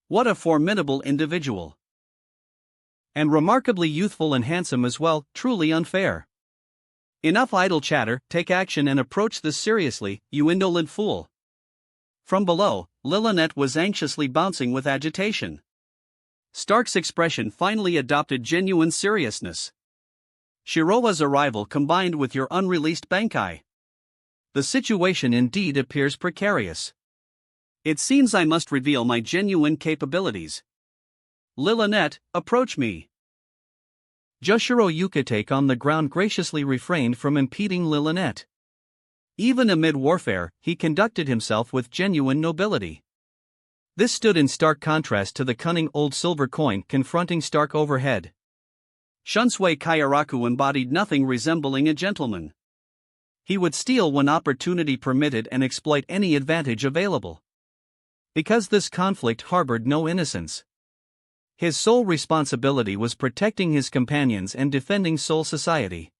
What a formidable individual. And remarkably youthful and handsome as well, truly unfair. Enough idle chatter, take action and approach this seriously, you indolent fool. From below, Lilynette was anxiously bouncing with agitation. Stark's expression finally adopted genuine seriousness. Shiroa's arrival combined with your unreleased Bankai. The situation indeed appears precarious. It seems I must reveal my genuine capabilities. Lilynette, approach me. Jushiro Yukitake on the ground graciously refrained from impeding Lilynette. Even amid warfare, he conducted himself with genuine nobility. This stood in stark contrast to the cunning old silver coin confronting Stark overhead. Shunsui Kayaraku embodied nothing resembling a gentleman. He would steal when opportunity permitted and exploit any advantage available. Because this conflict harbored no innocence. His sole responsibility was protecting his companions and defending Soul Society.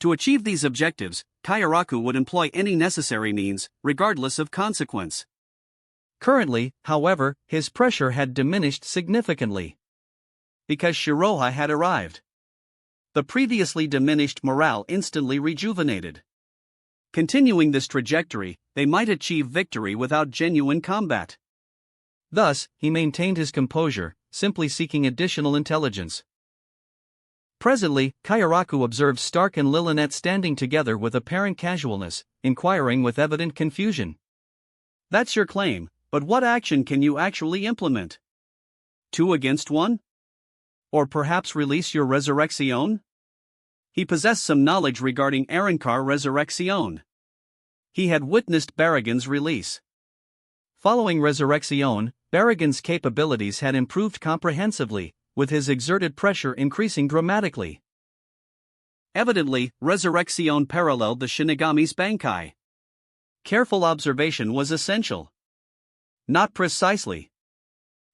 To achieve these objectives, Kayaraku would employ any necessary means, regardless of consequence. Currently, however, his pressure had diminished significantly. Because Shiroha had arrived. The previously diminished morale instantly rejuvenated. Continuing this trajectory, they might achieve victory without genuine combat. Thus, he maintained his composure, simply seeking additional intelligence. Presently, Kayaraku observed Stark and Lilynette standing together with apparent casualness, inquiring with evident confusion. That's your claim, but what action can you actually implement? 2 against 1? Or perhaps release your Resurrection? He possessed some knowledge regarding Arrancar Resurrection. He had witnessed Barragan's release. Following Resurrection, Barragan's capabilities had improved comprehensively, with his exerted pressure increasing dramatically. Evidently, Resurrection paralleled the Shinigami's Bankai. Careful observation was essential. Not precisely.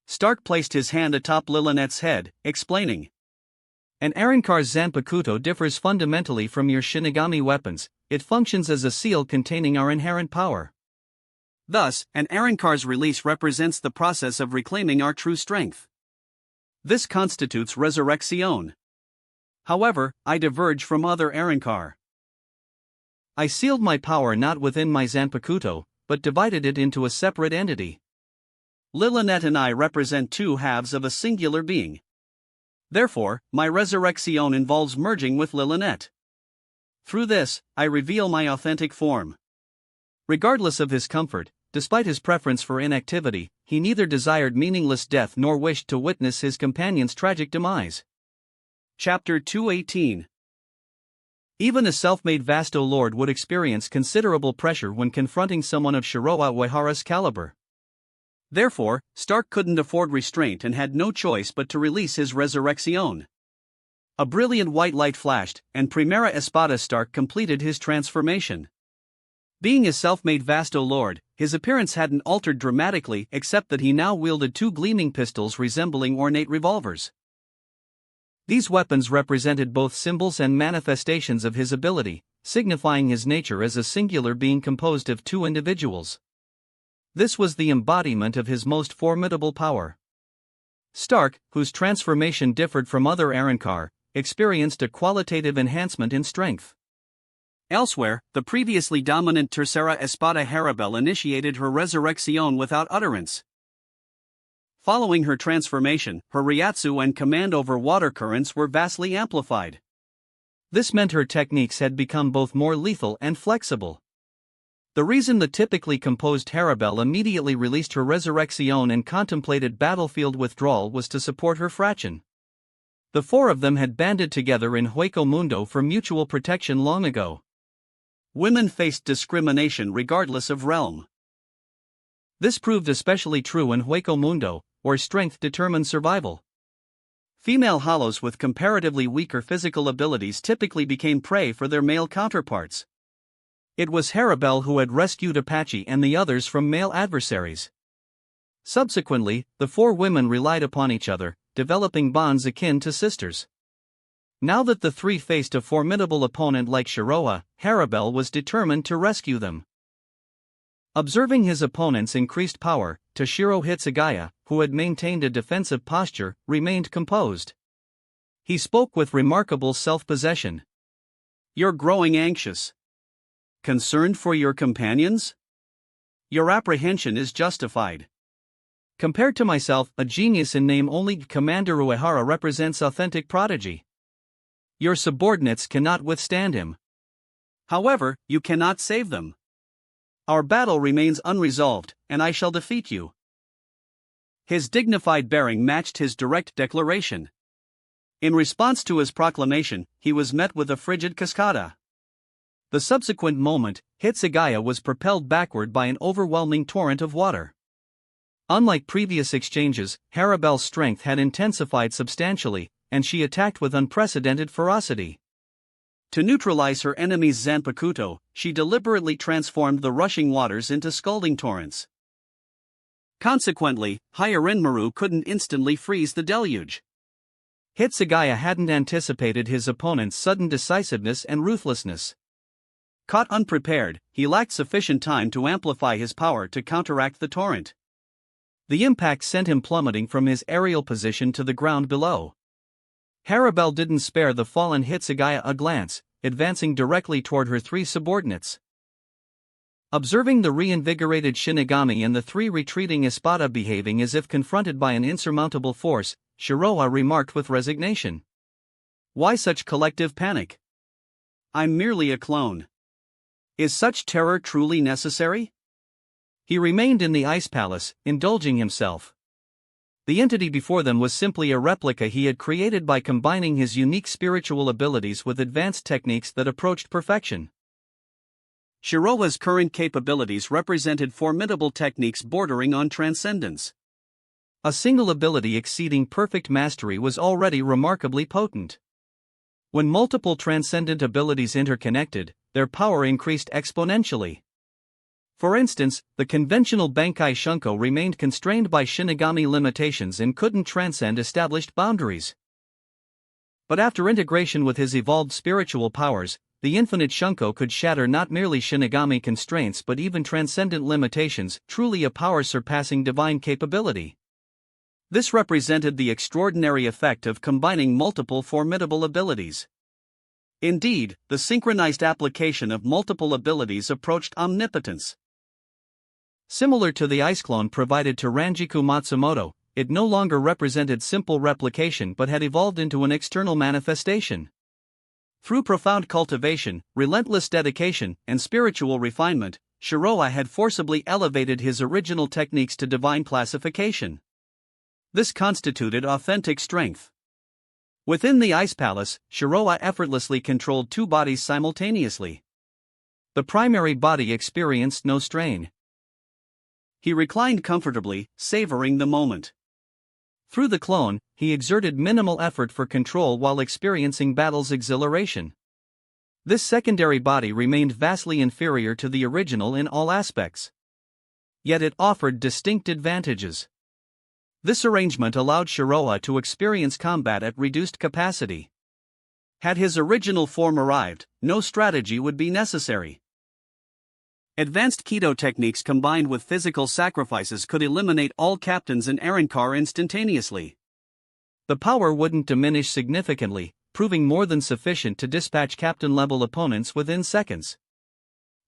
Stark placed his hand atop Lilynette's head, explaining. An Arrancar's Zanpakuto differs fundamentally from your Shinigami weapons, it functions as a seal containing our inherent power. Thus, an Arrancar's release represents the process of reclaiming our true strength. This constitutes Resurrection. However, I diverge from other Arrancar. I sealed my power not within my Zanpakuto, but divided it into a separate entity. Lilynette and I represent 2 halves of a singular being. Therefore, my Resurrection involves merging with Lilynette. Through this, I reveal my authentic form. Regardless of his comfort, despite his preference for inactivity, he neither desired meaningless death nor wished to witness his companion's tragic demise. Chapter 218. Even a self-made Vasto Lord would experience considerable pressure when confronting someone of Shiroa Uehara's caliber. Therefore, Stark couldn't afford restraint and had no choice but to release his Resurrection. A brilliant white light flashed, and Primera Espada Stark completed his transformation. Being a self-made Vasto Lord, his appearance hadn't altered dramatically except that he now wielded 2 gleaming pistols resembling ornate revolvers. These weapons represented both symbols and manifestations of his ability, signifying his nature as a singular being composed of 2 individuals. This was the embodiment of his most formidable power. Stark, whose transformation differed from other Arrancar, experienced a qualitative enhancement in strength. Elsewhere, the previously dominant Tercera Espada Haribel initiated her Resurrection without utterance. Following her transformation, her Ryatsu and command over water currents were vastly amplified. This meant her techniques had become both more lethal and flexible. The reason the typically composed Haribel immediately released her Resurrection and contemplated battlefield withdrawal was to support her fraction. The 4 of them had banded together in Hueco Mundo for mutual protection long ago. Women faced discrimination regardless of realm. This proved especially true in Hueco Mundo, where strength determined survival. Female hollows with comparatively weaker physical abilities typically became prey for their male counterparts. It was Haribel who had rescued Apache and the others from male adversaries. Subsequently, the 4 women relied upon each other, developing bonds akin to sisters. Now that the three faced a formidable opponent like Shiroa, Haribel was determined to rescue them. Observing his opponent's increased power, Toshiro Hitsugaya, who had maintained a defensive posture, remained composed. He spoke with remarkable self-possession. "You're growing anxious. Concerned for your companions? Your apprehension is justified. Compared to myself, a genius in name only, Commander Uehara represents authentic prodigy. Your subordinates cannot withstand him. However, you cannot save them. Our battle remains unresolved, and I shall defeat you." His dignified bearing matched his direct declaration. In response to his proclamation, he was met with a frigid cascada. The subsequent moment, Hitsugaya was propelled backward by an overwhelming torrent of water. Unlike previous exchanges, Haribel's strength had intensified substantially, and she attacked with unprecedented ferocity. To neutralize her enemy's Zanpakuto, she deliberately transformed the rushing waters into scalding torrents. Consequently, Hyarinmaru couldn't instantly freeze the deluge. Hitsugaya hadn't anticipated his opponent's sudden decisiveness and ruthlessness. Caught unprepared, he lacked sufficient time to amplify his power to counteract the torrent. The impact sent him plummeting from his aerial position to the ground below. Haribel didn't spare the fallen Hitsugaya a glance, advancing directly toward her three subordinates. Observing the reinvigorated Shinigami and the three retreating Espada behaving as if confronted by an insurmountable force, Shiroa remarked with resignation. "Why such collective panic? I'm merely a clone. Is such terror truly necessary?" He remained in the Ice Palace, indulging himself. The entity before them was simply a replica he had created by combining his unique spiritual abilities with advanced techniques that approached perfection. Shiroa's current capabilities represented formidable techniques bordering on transcendence. A single ability exceeding perfect mastery was already remarkably potent. When multiple transcendent abilities interconnected, their power increased exponentially. For instance, the conventional Bankai Shunko remained constrained by Shinigami limitations and couldn't transcend established boundaries. But after integration with his evolved spiritual powers, the infinite Shunko could shatter not merely Shinigami constraints but even transcendent limitations, truly a power surpassing divine capability. This represented the extraordinary effect of combining multiple formidable abilities. Indeed, the synchronized application of multiple abilities approached omnipotence. Similar to the ice clone provided to Ranjiku Matsumoto, it no longer represented simple replication but had evolved into an external manifestation. Through profound cultivation, relentless dedication, and spiritual refinement, Shiroa had forcibly elevated his original techniques to divine classification. This constituted authentic strength. Within the Ice Palace, Shiroa effortlessly controlled two bodies simultaneously. The primary body experienced no strain. He reclined comfortably, savoring the moment. Through the clone, he exerted minimal effort for control while experiencing battle's exhilaration. This secondary body remained vastly inferior to the original in all aspects. Yet it offered distinct advantages. This arrangement allowed Shiroa to experience combat at reduced capacity. Had his original form arrived, no strategy would be necessary. Advanced Kido techniques combined with physical sacrifices could eliminate all captains in Arrancar instantaneously. The power wouldn't diminish significantly, proving more than sufficient to dispatch captain-level opponents within seconds.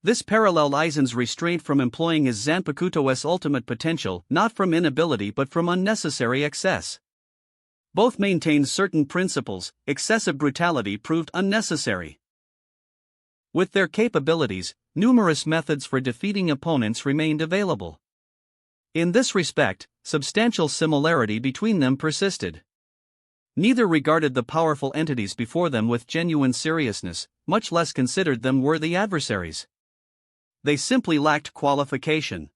This paralleled Aizen's restraint from employing his Zanpakuto's ultimate potential, not from inability but from unnecessary excess. Both maintained certain principles. Excessive brutality proved unnecessary. With their capabilities, numerous methods for defeating opponents remained available. In this respect, substantial similarity between them persisted. Neither regarded the powerful entities before them with genuine seriousness, much less considered them worthy adversaries. They simply lacked qualification.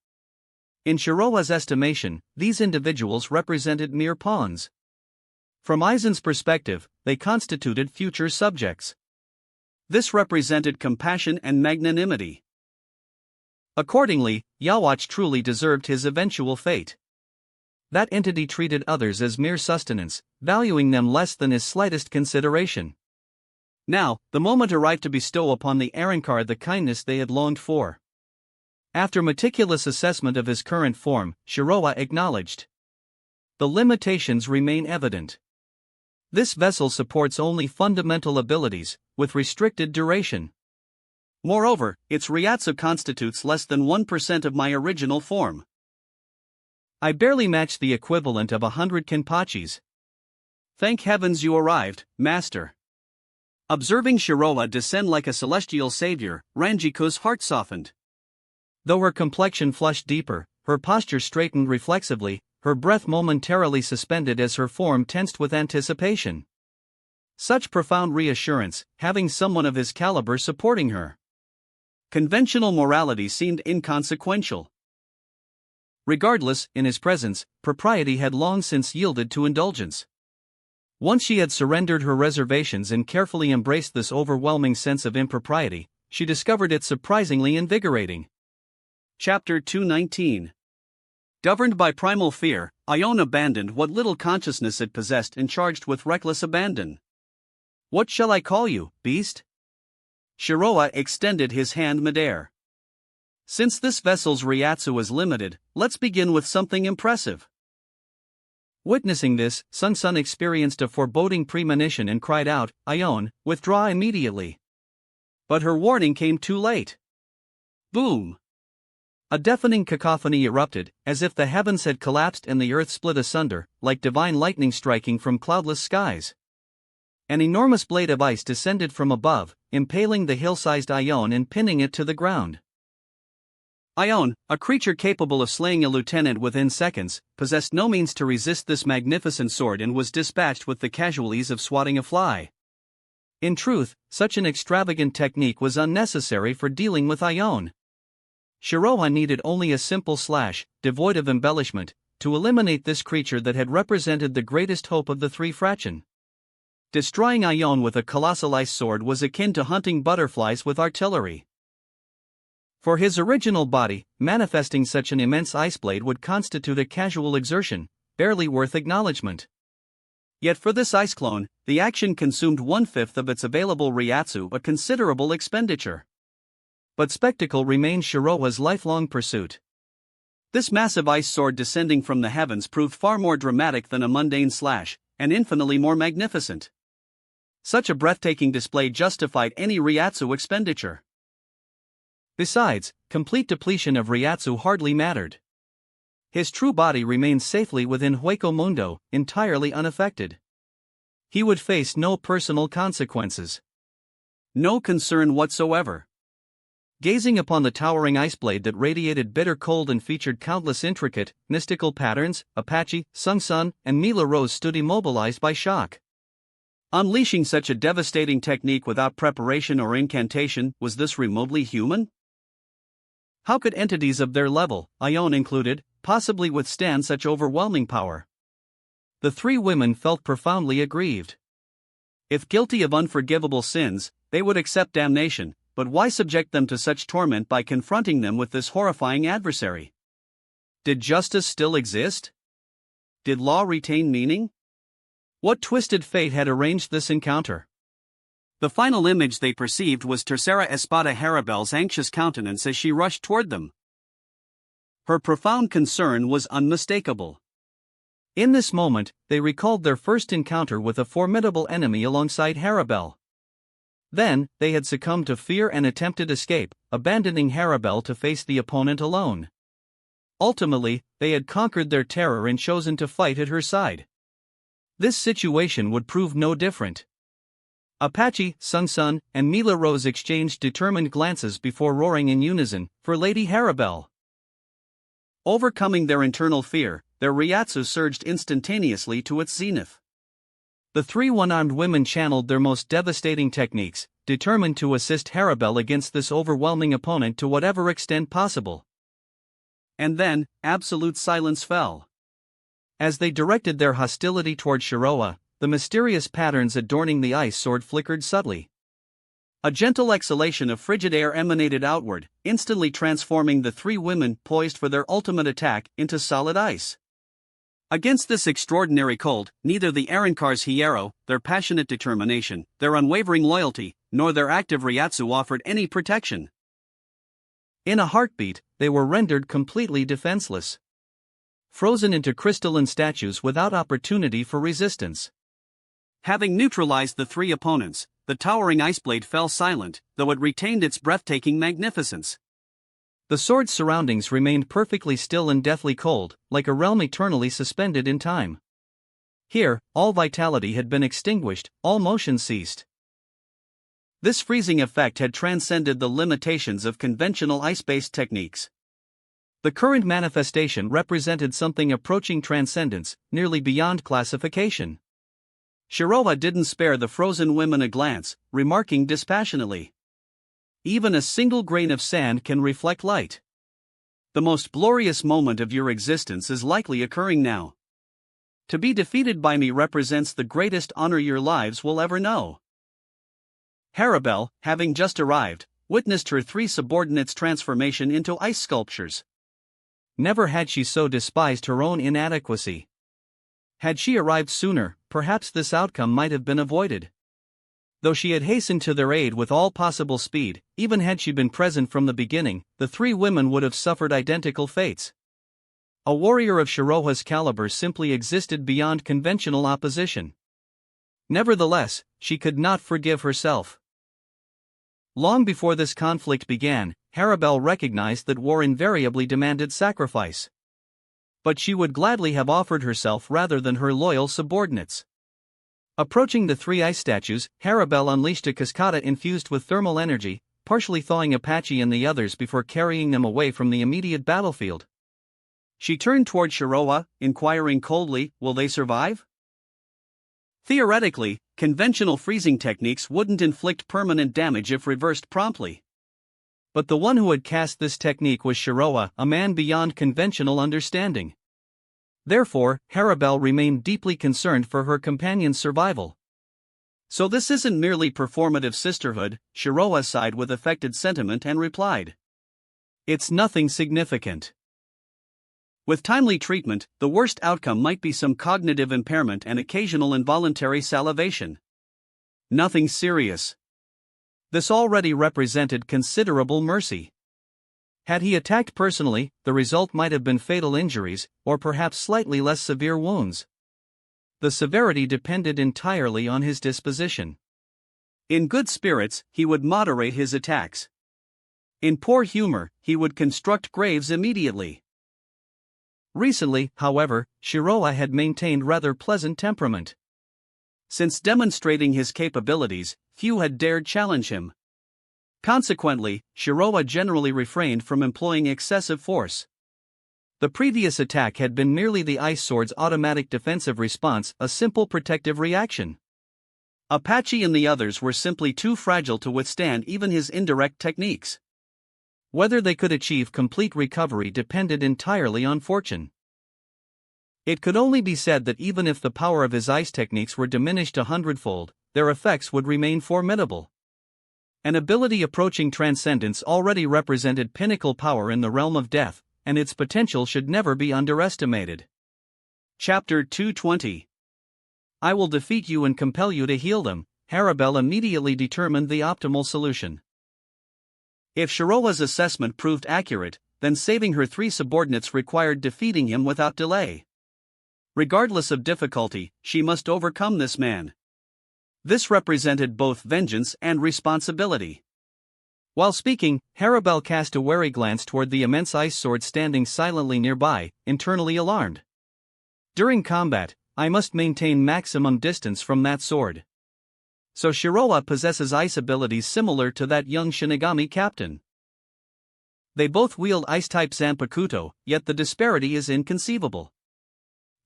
In Shiroa's estimation, these individuals represented mere pawns. From Aizen's perspective, they constituted future subjects. This represented compassion and magnanimity. Accordingly, Yawatch truly deserved his eventual fate. That entity treated others as mere sustenance, valuing them less than his slightest consideration. Now, the moment arrived to bestow upon the Arrancar the kindness they had longed for. After meticulous assessment of his current form, Shiroa acknowledged. The limitations remain evident. This vessel supports only fundamental abilities, with restricted duration. Moreover, its Ryatsu constitutes less than 1% of my original form. I barely match the equivalent of 100 Kenpachis. Thank heavens you arrived, master. Observing Shiroa descend like a celestial savior, Ranjiku's heart softened. Though her complexion flushed deeper, her posture straightened reflexively, her breath momentarily suspended as her form tensed with anticipation. Such profound reassurance, having someone of his caliber supporting her. Conventional morality seemed inconsequential. Regardless, in his presence, propriety had long since yielded to indulgence. Once she had surrendered her reservations and carefully embraced this overwhelming sense of impropriety, she discovered it surprisingly invigorating. Chapter 219. Governed by primal fear, Ione abandoned what little consciousness it possessed and charged with reckless abandon. What shall I call you, beast? Shiroa extended his hand midair. Since this vessel's Ryatsu is limited, let's begin with something impressive. Witnessing this, Sun experienced a foreboding premonition and cried out, Ione, withdraw immediately. But her warning came too late. Boom! A deafening cacophony erupted, as if the heavens had collapsed and the earth split asunder, like divine lightning striking from cloudless skies. An enormous blade of ice descended from above, impaling the hill-sized Ione and pinning it to the ground. Ione, a creature capable of slaying a lieutenant within seconds, possessed no means to resist this magnificent sword and was dispatched with the casual ease of swatting a fly. In truth, such an extravagant technique was unnecessary for dealing with Ione. Shiroa needed only a simple slash, devoid of embellishment, to eliminate this creature that had represented the greatest hope of the three fraction. Destroying Ione with a colossal ice sword was akin to hunting butterflies with artillery. For his original body, manifesting such an immense ice blade would constitute a casual exertion, barely worth acknowledgement. Yet for this ice clone, the action consumed 1/5 of its available Ryatsu, a considerable expenditure. But spectacle remained Shiroa's lifelong pursuit. This massive ice sword descending from the heavens proved far more dramatic than a mundane slash, and infinitely more magnificent. Such a breathtaking display justified any Ryatsu expenditure. Besides, complete depletion of Ryatsu hardly mattered. His true body remained safely within Hueco Mundo, entirely unaffected. He would face no personal consequences. No concern whatsoever. Gazing upon the towering ice blade that radiated bitter cold and featured countless intricate, mystical patterns, Apache, Sun, and Mila Rose stood immobilized by shock. Unleashing such a devastating technique without preparation or incantation, was this remotely human? How could entities of their level, Ione included, possibly withstand such overwhelming power? The three women felt profoundly aggrieved. If guilty of unforgivable sins, they would accept damnation. But why subject them to such torment by confronting them with this horrifying adversary? Did justice still exist? Did law retain meaning? What twisted fate had arranged this encounter? The final image they perceived was Tercera Espada Haribel's anxious countenance as she rushed toward them. Her profound concern was unmistakable. In this moment, they recalled their first encounter with a formidable enemy alongside Haribel. Then, they had succumbed to fear and attempted escape, abandoning Haribel to face the opponent alone. Ultimately, they had conquered their terror and chosen to fight at her side. This situation would prove no different. Apache, Sun, and Mila Rose exchanged determined glances before roaring in unison, "For Lady Haribel!" Overcoming their internal fear, their Ryatsu surged instantaneously to its zenith. The three one-armed women channeled their most devastating techniques, determined to assist Haribel against this overwhelming opponent to whatever extent possible. And then, absolute silence fell. As they directed their hostility toward Shiroa, the mysterious patterns adorning the ice sword flickered subtly. A gentle exhalation of frigid air emanated outward, instantly transforming the three women poised for their ultimate attack into solid ice. Against this extraordinary cold, neither the Arrancar's hierro, their passionate determination, their unwavering loyalty, nor their active Ryatsu offered any protection. In a heartbeat, they were rendered completely defenseless. Frozen into crystalline statues without opportunity for resistance. Having neutralized the three opponents, the towering iceblade fell silent, though it retained its breathtaking magnificence. The sword's surroundings remained perfectly still and deathly cold, like a realm eternally suspended in time. Here, all vitality had been extinguished, all motion ceased. This freezing effect had transcended the limitations of conventional ice-based techniques. The current manifestation represented something approaching transcendence, nearly beyond classification. Shiroha didn't spare the frozen women a glance, remarking dispassionately, "Even a single grain of sand can reflect light. The most glorious moment of your existence is likely occurring now. To be defeated by me represents the greatest honor your lives will ever know." Harabel, having just arrived, witnessed her three subordinates' transformation into ice sculptures. Never had she so despised her own inadequacy. Had she arrived sooner, perhaps this outcome might have been avoided. Though she had hastened to their aid with all possible speed, even had she been present from the beginning, the three women would have suffered identical fates. A warrior of Shiroha's caliber simply existed beyond conventional opposition. Nevertheless, she could not forgive herself. Long before this conflict began, Harabel recognized that war invariably demanded sacrifice. But she would gladly have offered herself rather than her loyal subordinates. Approaching the three ice statues, Harabel unleashed a cascada infused with thermal energy, partially thawing Apache and the others before carrying them away from the immediate battlefield. She turned toward Shiroha, inquiring coldly, "Will they survive?" Theoretically, conventional freezing techniques wouldn't inflict permanent damage if reversed promptly. But the one who had cast this technique was Shiroha, a man beyond conventional understanding. Therefore, Harabel remained deeply concerned for her companion's survival. "So this isn't merely performative sisterhood," Shiroha sighed with affected sentiment and replied. "It's nothing significant. With timely treatment, the worst outcome might be some cognitive impairment and occasional involuntary salivation. Nothing serious." This already represented considerable mercy. Had he attacked personally, the result might have been fatal injuries, or perhaps slightly less severe wounds. The severity depended entirely on his disposition. In good spirits, he would moderate his attacks. In poor humor, he would construct graves immediately. Recently, however, Shiroha had maintained rather pleasant temperament. Since demonstrating his capabilities, few had dared challenge him. Consequently, Shiroha generally refrained from employing excessive force. The previous attack had been merely the ice sword's automatic defensive response, a simple protective reaction. Apache and the others were simply too fragile to withstand even his indirect techniques. Whether they could achieve complete recovery depended entirely on fortune. It could only be said that even if the power of his ice techniques were diminished 100-fold, their effects would remain formidable. An ability approaching transcendence already represented pinnacle power in the realm of death, and its potential should never be underestimated. Chapter 220. I will defeat you and compel you to heal them. Harabel immediately determined the optimal solution. If Shiroha's assessment proved accurate, then saving her three subordinates required defeating him without delay. Regardless of difficulty, she must overcome this man. This represented both vengeance and responsibility. While speaking, Harabel cast a wary glance toward the immense ice sword standing silently nearby, internally alarmed. During combat, I must maintain maximum distance from that sword. So Shiroha possesses ice abilities similar to that young Shinigami captain. They both wield ice-type Zanpakuto, yet the disparity is inconceivable.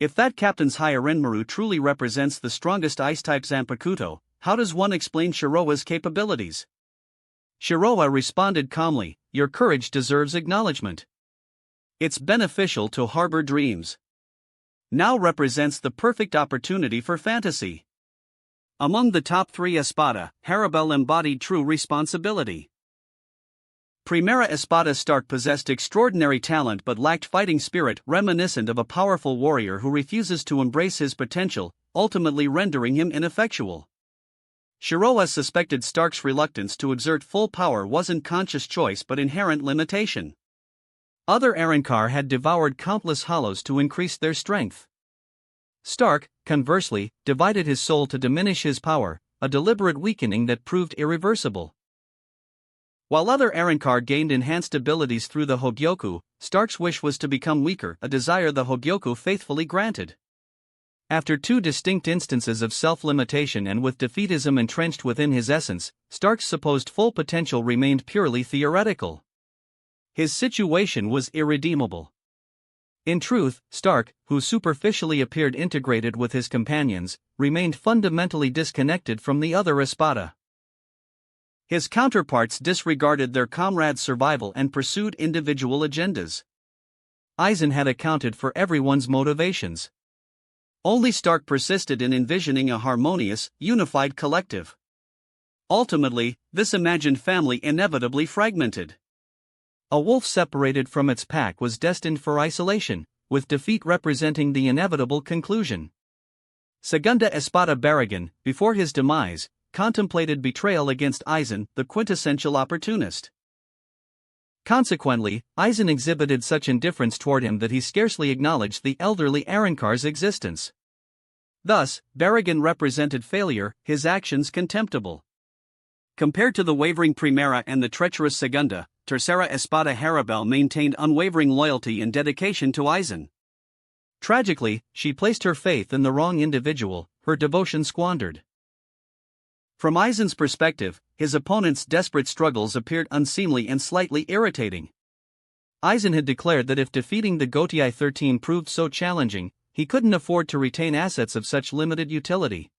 If that captain's Hyarinmaru truly represents the strongest ice-type Zanpakuto, how does one explain Shiroha's capabilities? Shiroha responded calmly, "Your courage deserves acknowledgement. It's beneficial to harbor dreams. Now represents the perfect opportunity for fantasy." Among the top three Espada, Harabel embodied true responsibility. Primera Espada Stark possessed extraordinary talent but lacked fighting spirit, reminiscent of a powerful warrior who refuses to embrace his potential, ultimately rendering him ineffectual. Shiroha suspected Stark's reluctance to exert full power wasn't conscious choice but inherent limitation. Other Arrancar had devoured countless hollows to increase their strength. Stark, conversely, divided his soul to diminish his power, a deliberate weakening that proved irreversible. While other Arrancar gained enhanced abilities through the Hogyoku, Stark's wish was to become weaker, a desire the Hogyoku faithfully granted. After two distinct instances of self-limitation and with defeatism entrenched within his essence, Stark's supposed full potential remained purely theoretical. His situation was irredeemable. In truth, Stark, who superficially appeared integrated with his companions, remained fundamentally disconnected from the other Espada. His counterparts disregarded their comrades' survival and pursued individual agendas. Aizen had accounted for everyone's motivations. Only Stark persisted in envisioning a harmonious, unified collective. Ultimately, this imagined family inevitably fragmented. A wolf separated from its pack was destined for isolation, with defeat representing the inevitable conclusion. Segunda Espada Barragan, before his demise, contemplated betrayal against Aizen, the quintessential opportunist. Consequently, Aizen exhibited such indifference toward him that he scarcely acknowledged the elderly Arrancar's existence. Thus, Barragan represented failure, his actions contemptible. Compared to the wavering Primera and the treacherous Segunda, Tercera Espada Haribel maintained unwavering loyalty and dedication to Aizen. Tragically, she placed her faith in the wrong individual, her devotion squandered. From Aizen's perspective, his opponent's desperate struggles appeared unseemly and slightly irritating. Aizen had declared that if defeating the Gotei 13 proved so challenging, he couldn't afford to retain assets of such limited utility.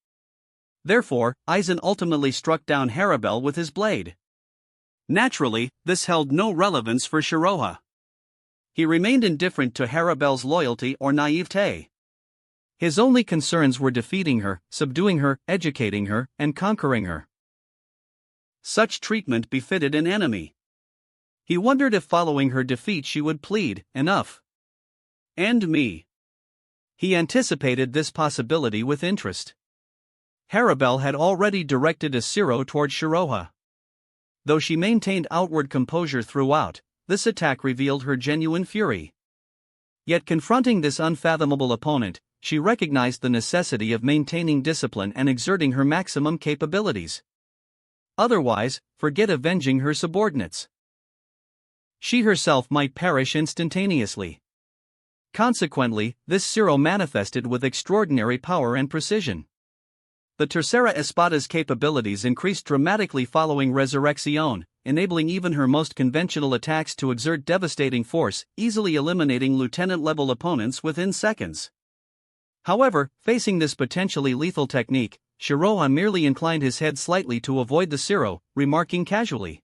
Therefore, Aizen ultimately struck down Haribel with his blade. Naturally, this held no relevance for Shiroha. He remained indifferent to Haribel's loyalty or naivete. His only concerns were defeating her, subduing her, educating her, and conquering her. Such treatment befitted an enemy. He wondered if following her defeat she would plead, "Enough. End me." He anticipated this possibility with interest. Haribel had already directed a Siro toward Shiroha. Though she maintained outward composure throughout, this attack revealed her genuine fury. Yet confronting this unfathomable opponent, she recognized the necessity of maintaining discipline and exerting her maximum capabilities. Otherwise, forget avenging her subordinates. She herself might perish instantaneously. Consequently, this Siro manifested with extraordinary power and precision. The Tercera Espada's capabilities increased dramatically following Resurrección, enabling even her most conventional attacks to exert devastating force, easily eliminating lieutenant-level opponents within seconds. However, facing this potentially lethal technique, Shiroha merely inclined his head slightly to avoid the Siro, remarking casually,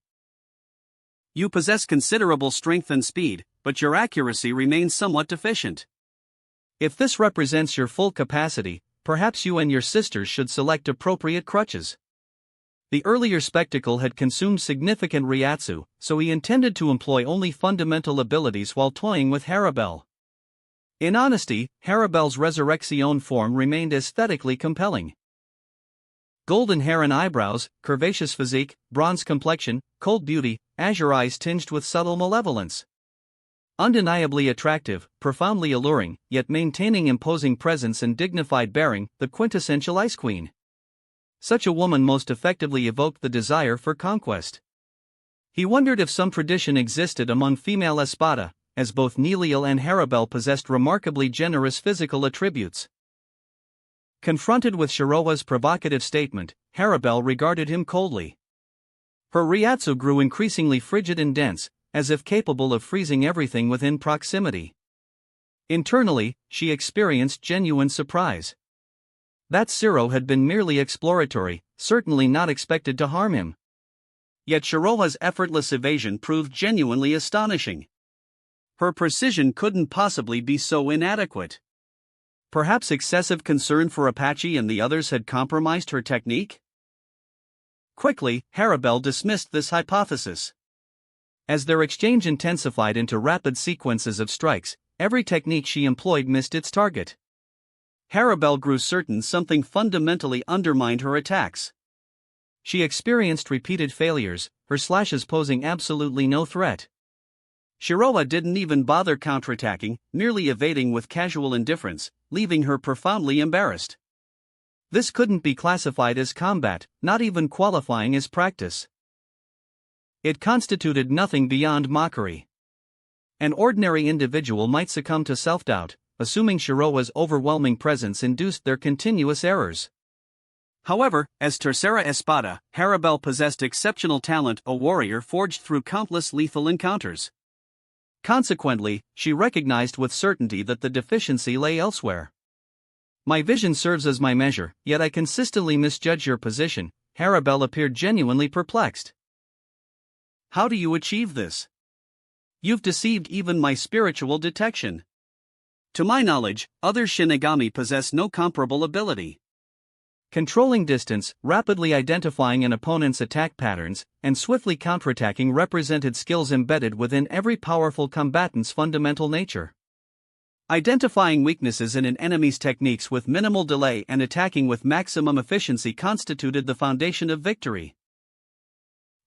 "You possess considerable strength and speed, but your accuracy remains somewhat deficient. If this represents your full capacity, perhaps you and your sisters should select appropriate crutches." The earlier spectacle had consumed significant Reiatsu, so he intended to employ only fundamental abilities while toying with Haribel. In honesty, Haribel's Resurrección form remained aesthetically compelling. Golden hair and eyebrows, curvaceous physique, bronze complexion, cold beauty, azure eyes tinged with subtle malevolence. Undeniably attractive, profoundly alluring, yet maintaining imposing presence and dignified bearing, the quintessential Ice Queen. Such a woman most effectively evoked the desire for conquest. He wondered if some tradition existed among female Espada, as both Nilil and Haribel possessed remarkably generous physical attributes. Confronted with Shiroha's provocative statement, Haribel regarded him coldly. Her Reiatsu grew increasingly frigid and dense, as if capable of freezing everything within proximity. Internally, she experienced genuine surprise. That Siro had been merely exploratory, certainly not expected to harm him. Yet Shiroha's effortless evasion proved genuinely astonishing. Her precision couldn't possibly be so inadequate. Perhaps excessive concern for Apache and the others had compromised her technique? Quickly, Haribel dismissed this hypothesis. As their exchange intensified into rapid sequences of strikes, every technique she employed missed its target. Harabelle grew certain something fundamentally undermined her attacks. She experienced repeated failures, her slashes posing absolutely no threat. Shiroa didn't even bother counterattacking, merely evading with casual indifference, leaving her profoundly embarrassed. This couldn't be classified as combat, not even qualifying as practice. It constituted nothing beyond mockery. An ordinary individual might succumb to self-doubt, assuming Shiroa's overwhelming presence induced their continuous errors. However, as Tercera Espada, Harabelle possessed exceptional talent, a warrior forged through countless lethal encounters. Consequently, she recognized with certainty that the deficiency lay elsewhere. My vision serves as my measure, yet I consistently misjudge your position. Harabelle appeared genuinely perplexed. How do you achieve this? You've deceived even my spiritual detection. To my knowledge, other Shinigami possess no comparable ability. Controlling distance, rapidly identifying an opponent's attack patterns, and swiftly counterattacking represented skills embedded within every powerful combatant's fundamental nature. Identifying weaknesses in an enemy's techniques with minimal delay and attacking with maximum efficiency constituted the foundation of victory.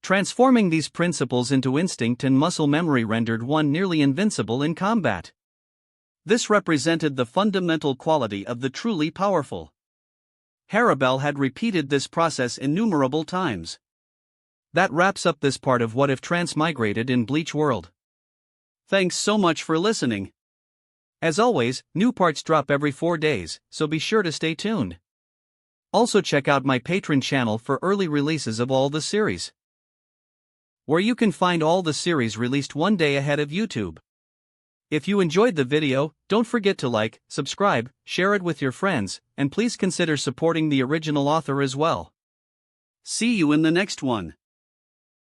Transforming these principles into instinct and muscle memory rendered one nearly invincible in combat. This represented the fundamental quality of the truly powerful. Harabelle had repeated this process innumerable times. That wraps up this part of What If Transmigrated in Bleach World. Thanks so much for listening. As always, new parts drop every 4 days, so be sure to stay tuned. Also check out my Patreon channel for early releases of all the series, where you can find all the series released one day ahead of YouTube. If you enjoyed the video, don't forget to like, subscribe, share it with your friends, and please consider supporting the original author as well. See you in the next one.